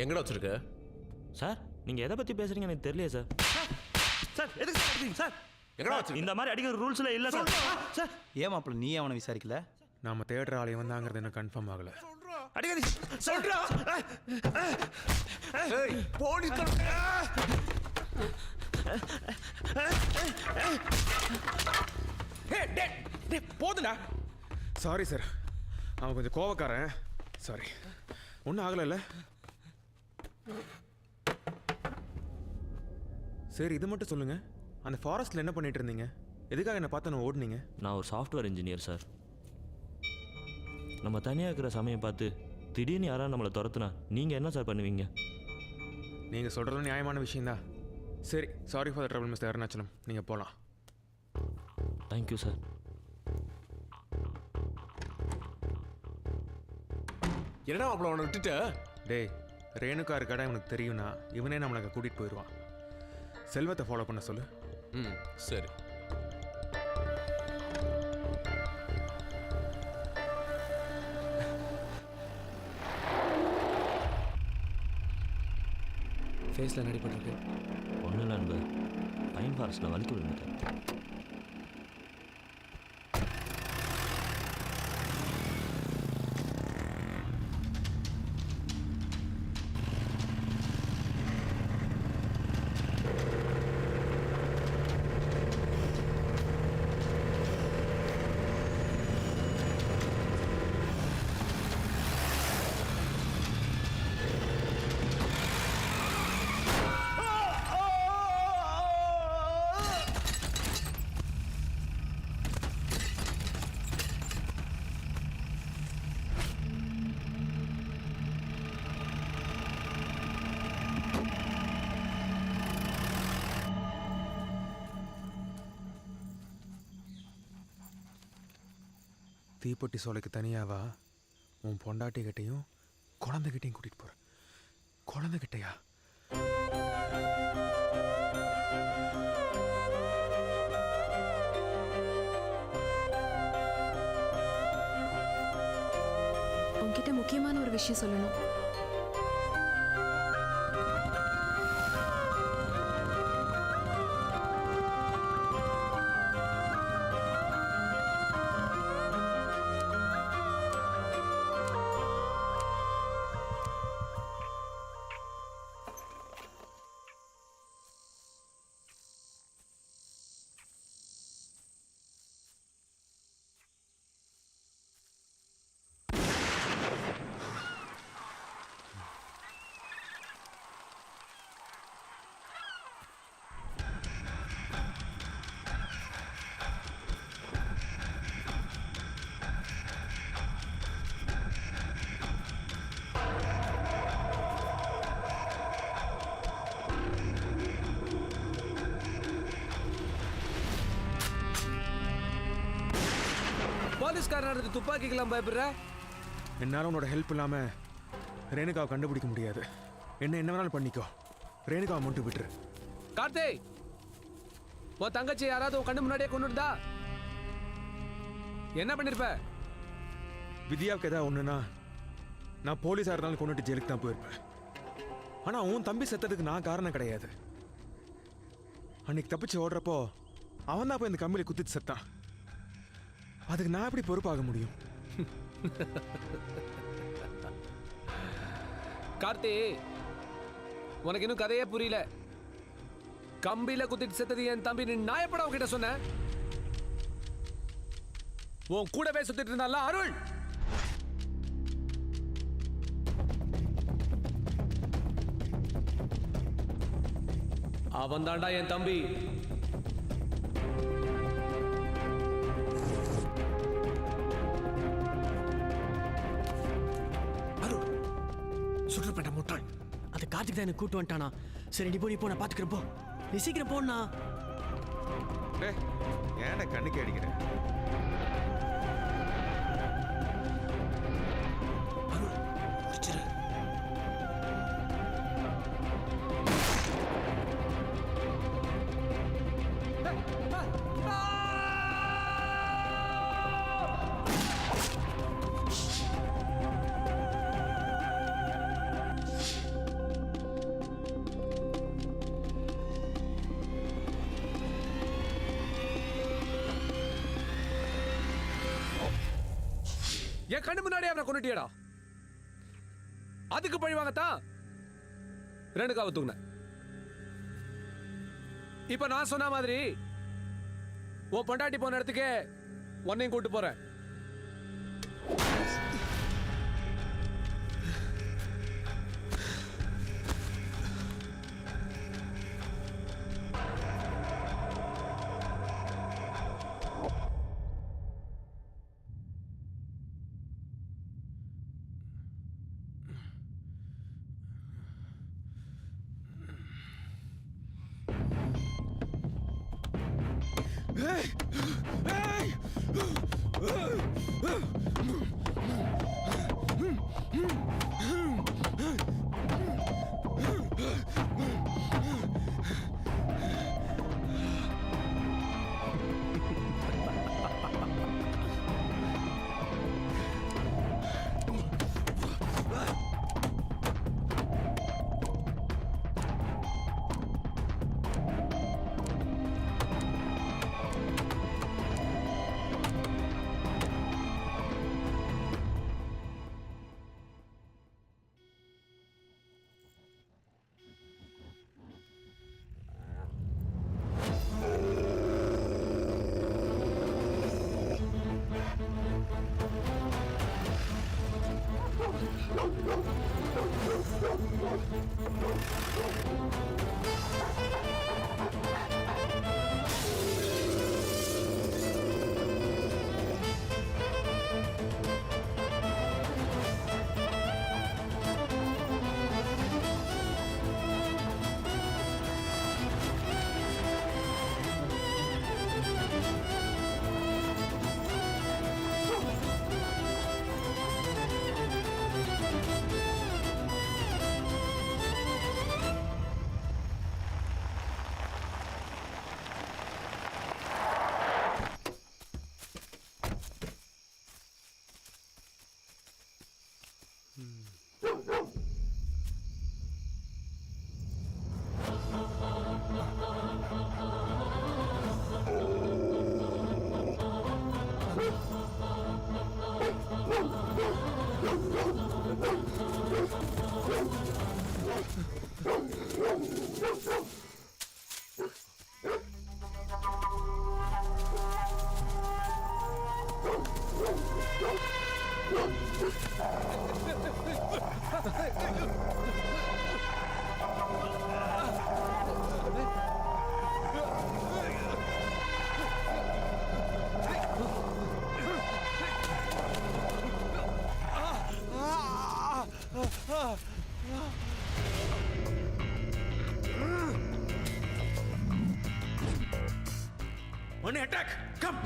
எங்கடா வச்சிருக்க? சார் நீங்க எதை பத்தி பேசுறீங்க எனக்கு தெரியல சார். சார் எதுக்கு சார் அடிக்கிறீங்க சார்? எங்கடா வச்சிருக்க? இந்த மாதிரி அடிக்கிற ரூல்ஸ்ல இல்ல சார். சார் ஏன் மாப்பிள்ள நீ அவனை விசாரிக்கல? நாம தேடுற ஆளை வந்தாங்கிறது எனக்கு கன்ஃபார்ம் ஆகல. அடிக்காதீங்க சொல்றா. ஏய் போலீஸ் போதுடா. சாரி சார், அவன் கொஞ்சம் கோவக்காரன். சாரி, ஒன்றும் ஆகலைல்ல? சரி இது மட்டும் சொல்லுங்க, அந்த ஃபாரஸ்ட்ல என்ன பண்ணிட்டு இருந்தீங்க? எதுக்காக என்ன பார்த்து நான் ஓடுனீங்க? நான் ஒரு சாஃப்ட்வேர் இன்ஜினியர் சார். நம்ம தனியாக இருக்கிற சமயம் பார்த்து திடீர்னு யாராவது நம்மளை துரத்துனா நீங்கள் என்ன சார் பண்ணுவீங்க? நீங்கள் சொல்கிறது நியாயமான விஷயம்தான். சரி, sorry for the trouble mister Arunachalam, நீங்கள் போகலாம். Thank you sir. என்னடா அவ்வளோ அவனை விட்டுட்ட? டேய், ரேணுகா இருக்காடா இவனுக்கு தெரியும்னா இவனே நம்மளை கூட்டிகிட்டு போயிடுவான். செல்வத்தை ஃபாலோ பண்ண சொல்லு. ம் சரி. ஃபேஸில் நடிப்பட்டிருக்கு. ஒன்றும் இல்லை நண்பர், பைன் ஃபாரஸ்ட்டில் வலிக்கு விழுந்துட்டேன். தீப்பெட்டி சோலைக்கு தனியாவா? உன் பொண்டாட்டிக்கிட்டையும் குழந்தைகிட்டையும் கூட்டிகிட்டு போகிறேன். குழந்தைகிட்டையா? உன்கிட்ட முக்கியமான ஒரு விஷயம் சொல்லணும். போலீஸ்காரன் நடந்து துப்பாக்கிக்கெல்லாம் பயப்படுற? என்னால உன்னோட ஹெல்ப் இல்லாம ரேணுகாவை கண்டுபிடிக்க முடியாது. என்ன வேணாலும் பண்ணிக்கோ, ரேணுகாவை மட்டும் விட்டுரு. கார்த்தி, உன் தங்கச்சி யாராவது உன் கண்ணு முன்னாடியே கொண்டு இருந்தா என்ன பண்ணிருப்ப? வித்யாவுக்கு ஏதாவது ஒண்ணுன்னா நான் போலீஸா இருந்தாலும் கொண்டுட்டு ஜெயிலுக்கு தான் போயிருப்பேன். ஆனா உன் தம்பி செத்ததுக்கு நான் காரணம் கிடையாது. அன்னைக்கு தப்பிச்சு ஓடுறப்போ அவன் தான் போய் இந்த கம்பியில குத்திட்டு செத்தான். அதுக்கு நான் எப்படி பொறுப்பாக முடியும்? கார்த்தி, உனக்கு இன்னும் கதையே புரியல. கம்பியில குத்திட்டு செத்தது என் தம்பி, நீ நாயப்பட உன்கிட்ட சொன்ன. உன் கூடவே சுத்திட்டு இருந்தால அருள். அவன் தாண்டா என் தம்பி. சுற்றுப்பட்ட முட்டாள், அது கார்த்திக் தான் எனக்கு கூட்டு வந்துட்டானா? சரி நீ போ, நான் பாத்துக்கிறேன். போ, நீ சீக்கிரம் போனா. ஏன்டா கண்ணுக்கு அடிக்கிறேன்? என் கண்ணு முன்னாடியே அவனை கொண்டுட்டியடா. அதுக்கு பழி வாங்கத்தான் ரேணுகாவை தூக்குன. இப்ப நான் சொன்ன மாதிரி உன் பொண்டாட்டி போன இடத்துக்கே உன்னையும் கூட்டு போறேன். One attack! Come!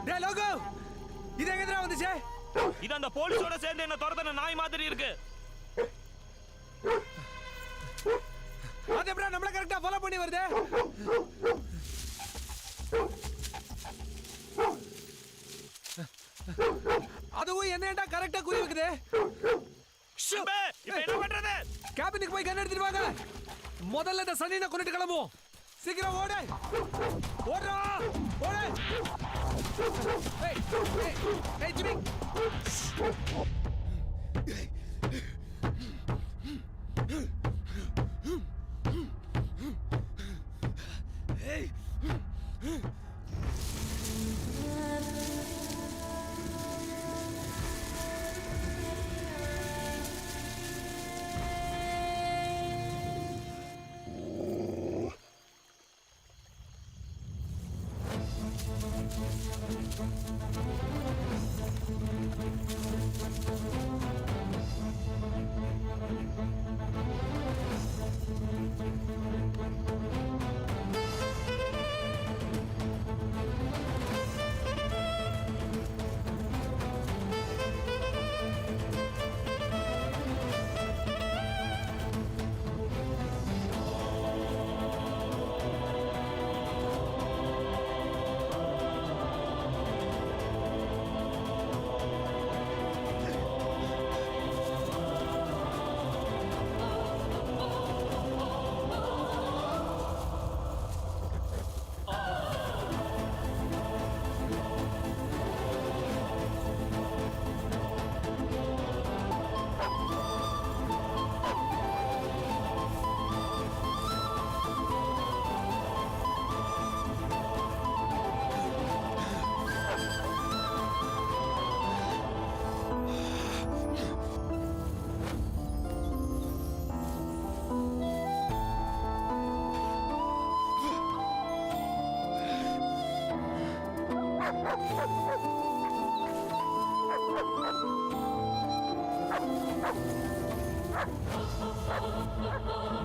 டேய் லோகோ, இது எங்கடா வந்துச்சு? இது அந்த போலீஸோட சேர்ந்து என்ன துரத்துன நாய் மாதிரி இருக்கு. அது எப்படா நம்மள கரெக்ட்டா ஃபாலோ பண்ணி வருது? அதுவும் என்னடா கரெக்ட்டா குறி வைக்குது? இப்போ என்ன பண்றது? கேபினுக்கு போய் கன் எடுத்துட்டு வாங்க. முதல்ல இந்த சனினை கொண்டுட்டு கிளம்புவோம். சீக்கிரம் ஓடு. ஓடுறா. ஓடு. ஏய், ஏய், ஏய் ஜிமி. ஏய்.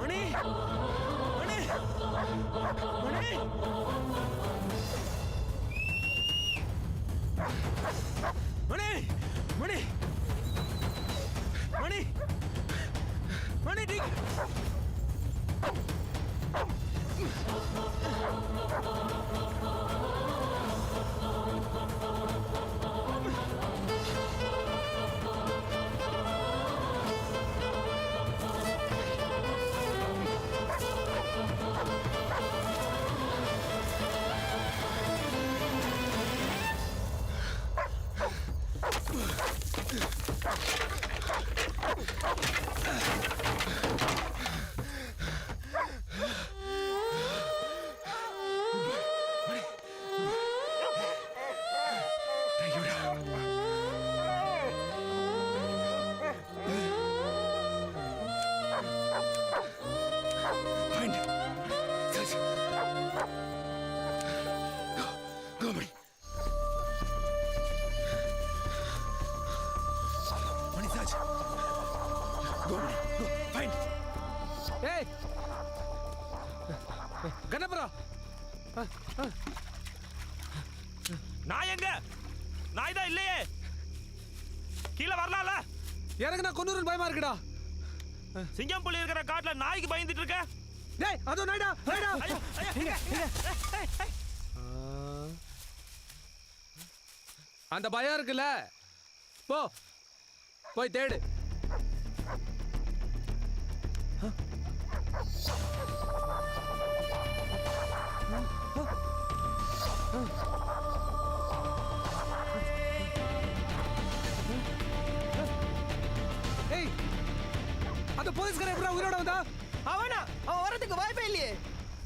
மணி மணி மணி மணி மணி மணி மணி டி முடிஞ்சிருச்சு Go, go, fine. ஏய் கணபரா நான் எங்க நாய் தான் இல்லையே கீழே வரலாம்ல எனக்கு நான் கொன்னூரன் பயமா இருக்குடா சிங்கம் புலி இருக்கிற காட்டுல நாய்க்கு பயந்துட்டு இருக்க டேய் அதோ நாய்டா அந்த பயம் இருக்குல்ல போ போய் தேடு ஏய் அந்த போலீஸ்காரன் எப்படா உயிரோட வந்தா அவன் வரதுக்கு வாய்ப்பே இல்லையே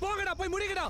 போங்கடா போய் முடிங்கடா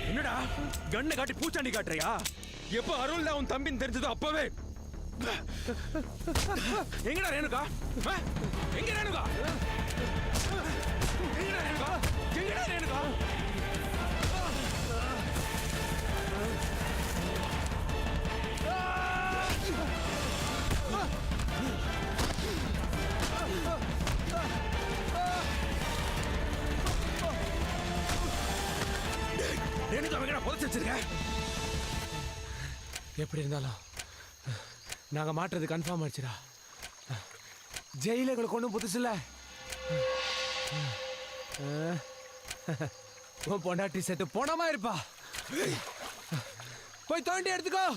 என்னடா கண்ணை காட்டி பூச்சாண்டி காட்டுறியா எப்ப அருள் உன் தம்பின்னு தெரிஞ்சதோ அப்பவே எங்கடா ரேணுகா எங்க ரேணுகா எங்கடா ரேணுகா எங்கடா ரேணுகா ரேணுகா எங்கடா புதைச்சு வச்சிருக்க எப்படி இருந்தாலும் நாங்க மாட்டுறது கன்ஃபார்ம் ஆயிடுச்சுடா ஜெயில எங்களுக்கு ஒன்றும் புதுசு இல்லை உன் பொண்டாட்டி செத்து போனமா இருப்பா போய் தோண்டி எடுத்துக்கோ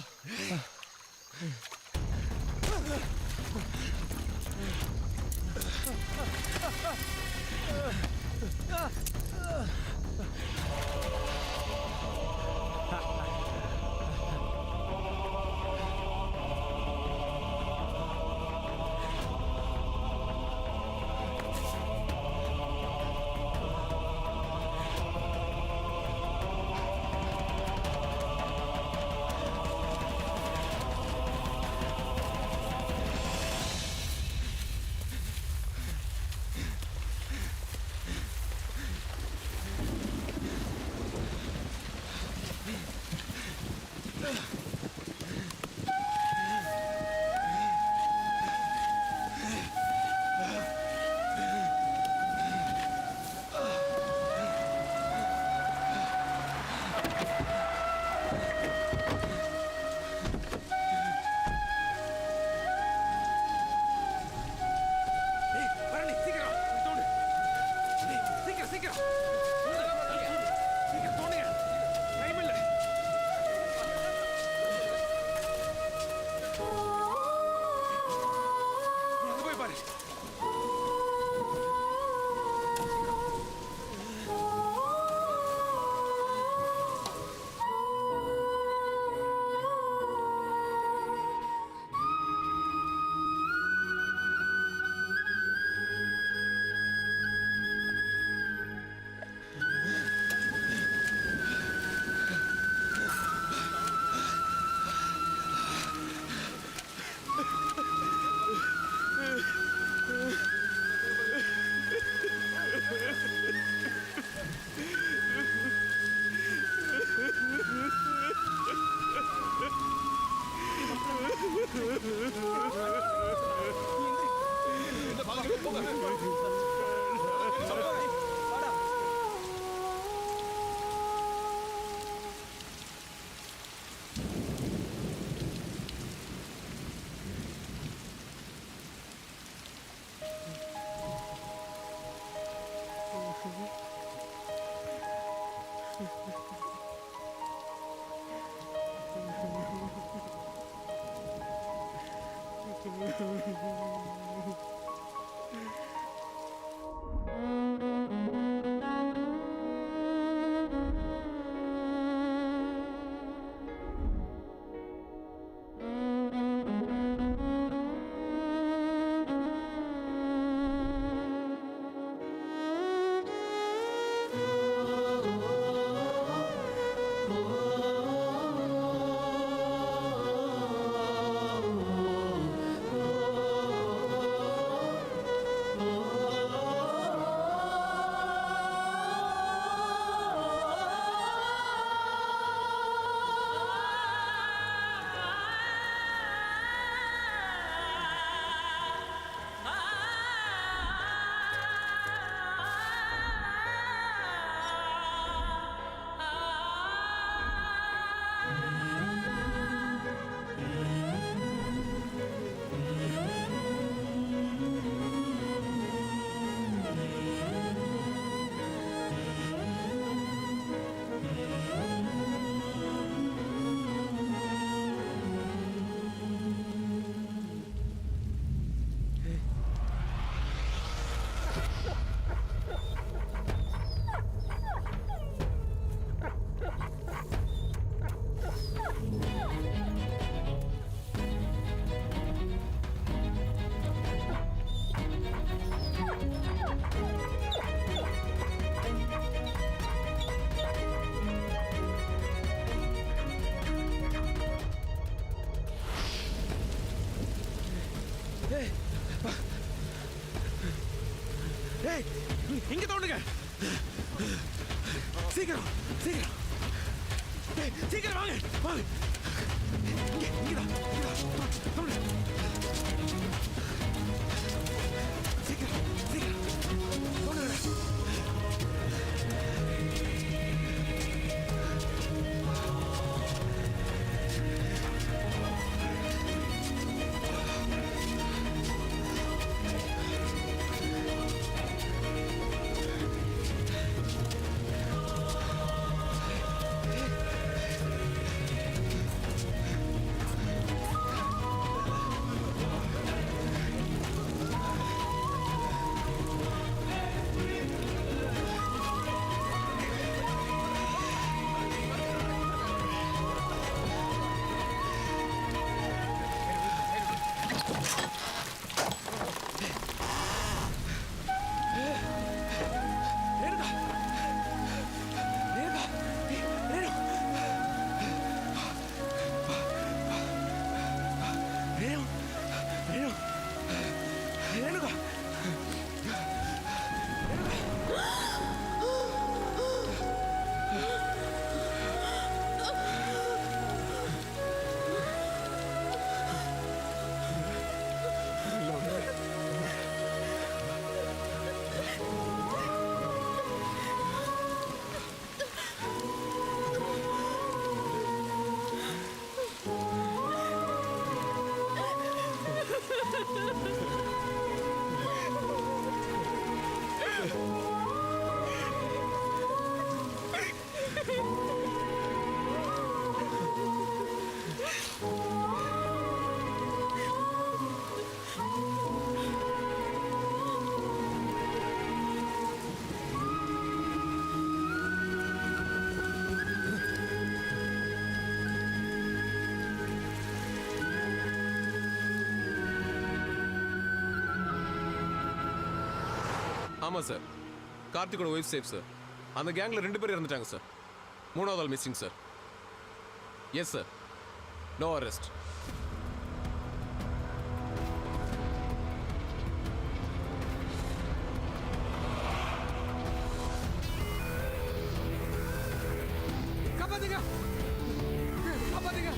இங்க தோண்டுங்க. சீக்கிரம் சீக்கிரம் சீக்கிரம் வாங்க வாங்க. இங்கதான் தோண்டு. சீக்கிரம் சீக்கிரம் தோண்டுங்க. ஆமாம் சார். கார்த்திகோட ஒய்ஃப் சேஃப் சார். அந்த கேங்கில் 2 பேர் இறந்துட்டாங்க சார். 3வது ஆள் missing sir. Yes sir. No arrest. காப்பாத்துங்க காப்பாத்துங்க.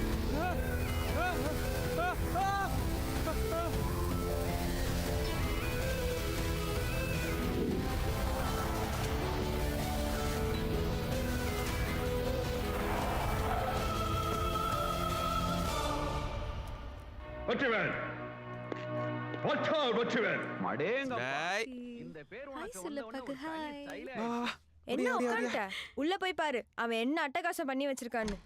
என்ன உட்காந்துட்ட? உள்ள போய் பாரு அவன் என்ன அட்டகாசம் பண்ணி வச்சிருக்கான்னு.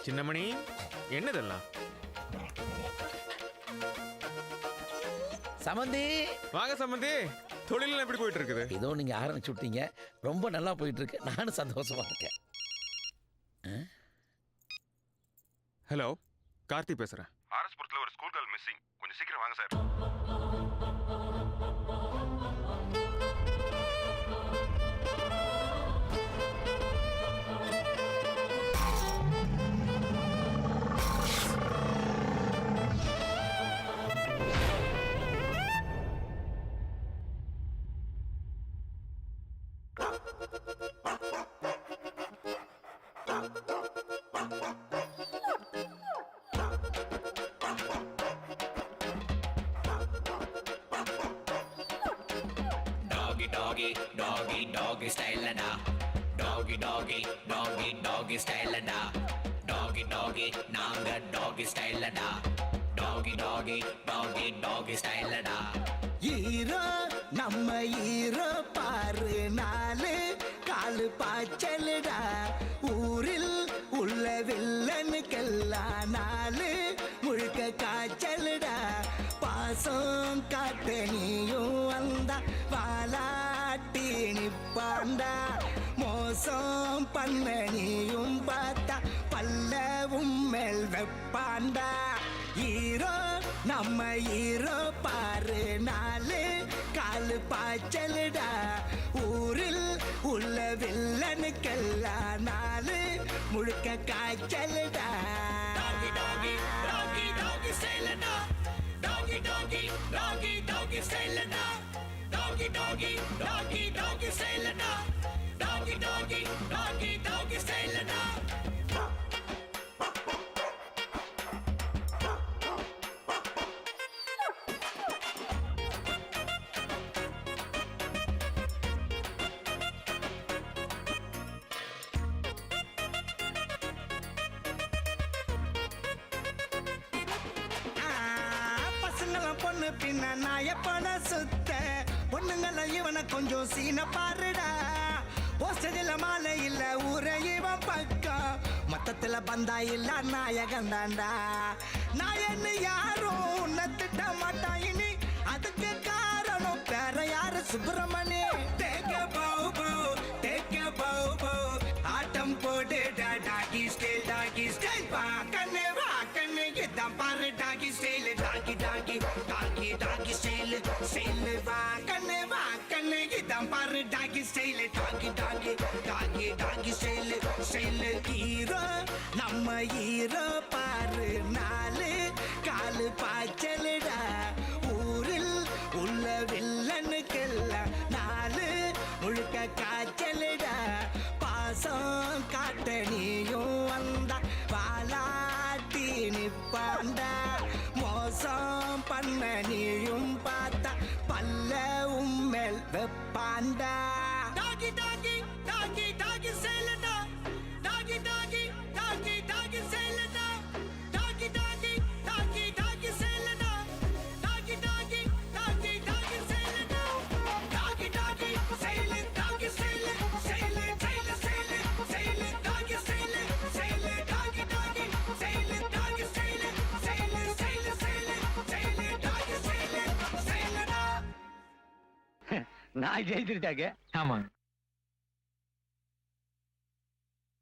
சின்னமணி என்னதெல்லாம்? சமந்தி வாங்க சமந்தி. தொழில் எப்படி போயிட்டு இருக்குது? ஏதோ நீங்க ஆரம்பிச்சு விட்டீங்க, ரொம்ப நல்லா போயிட்டு இருக்கு. நானும் சந்தோஷமா இருக்கேன். ஹலோ, கார்த்தி பேசுறேன். ஆர்எஸ்புரத்தில் ஒரு ஸ்கூல் கேர்ள் மிஸ்ஸிங். கொஞ்சம் சீக்கிரம் வாங்க sir. Doggy style da. Doggy style da. Doggy naanga doggy style da. Doggy style da. ஈரோ நம்ம ஈரோ பாரு, 4 காலு பாய்ச்சலுடா. ஊரில் உள்ள வில்லனுக்கெல்லாம் 4 முழுக்க காய்ச்சலுடா. பாசம் காட்ட நீயும் வந்தா வாலாட்டி நிப்பாண்டா. மோசம் பண்ண நீயும் பார்த்தா பல்லவும் மேல் வெப்பாண்டா. ஈரோ நம்ம ஈரோ பாரு, 4 காலு பாய்ச்சலுடா. ஊரில் உள்ள வில்லனுக்கெல்லாம் 4 முழுக்க காய்ச்சலுடா. Doggy style da. Doggy style da. Doggy style da. Doggy style da. பொண்ணு பின்ன நாயப்பட சுத்த பொண்ணுங்கள இவனை கொஞ்சம் சீன பாருடா. போஸ்டரில் மாலை இல்ல ஊரை இவன் பக்கம், மொத்தத்துல பந்தா இல்ல நாயகன் தாண்டா. நாயன்னு யாரும் உன்னை திட்ட மாட்டான் இனி, அதுக்கு காரணம் வேற யாரு? சுப்பிரமணி. ஆட்டம் போடு டாகி ஸ்டைல் பா கண்ணு வா கண்ணு இதான் பாரு. டாகி ஸ்டைல் டாகி ஸ்டைல் வா கண்ணு இதான் பாரு. டாகி ஸ்டைல் டாகி ஸ்டைல். ஹீரோ நம்ம ஹீரோ பாரு, 4 காலு பாய்ச்சலுடா. ஊரில் உள்ள வில்லனுக்கெல்லாம் 4 முழுக்க காய்ச்சலுடா. பாசம் காட்ட நீயும் வந்தா வாலாட்டி நிப்பாண்டா. மோசம் பண்ண நீயும் பார்த்தா பல்லவும் மேல் வெப்பாண்டா. டாகி style da. Doggy style da. Doggy style da. நான் ஜெயிச்சிருட்டாங்க. ஆமாங்க.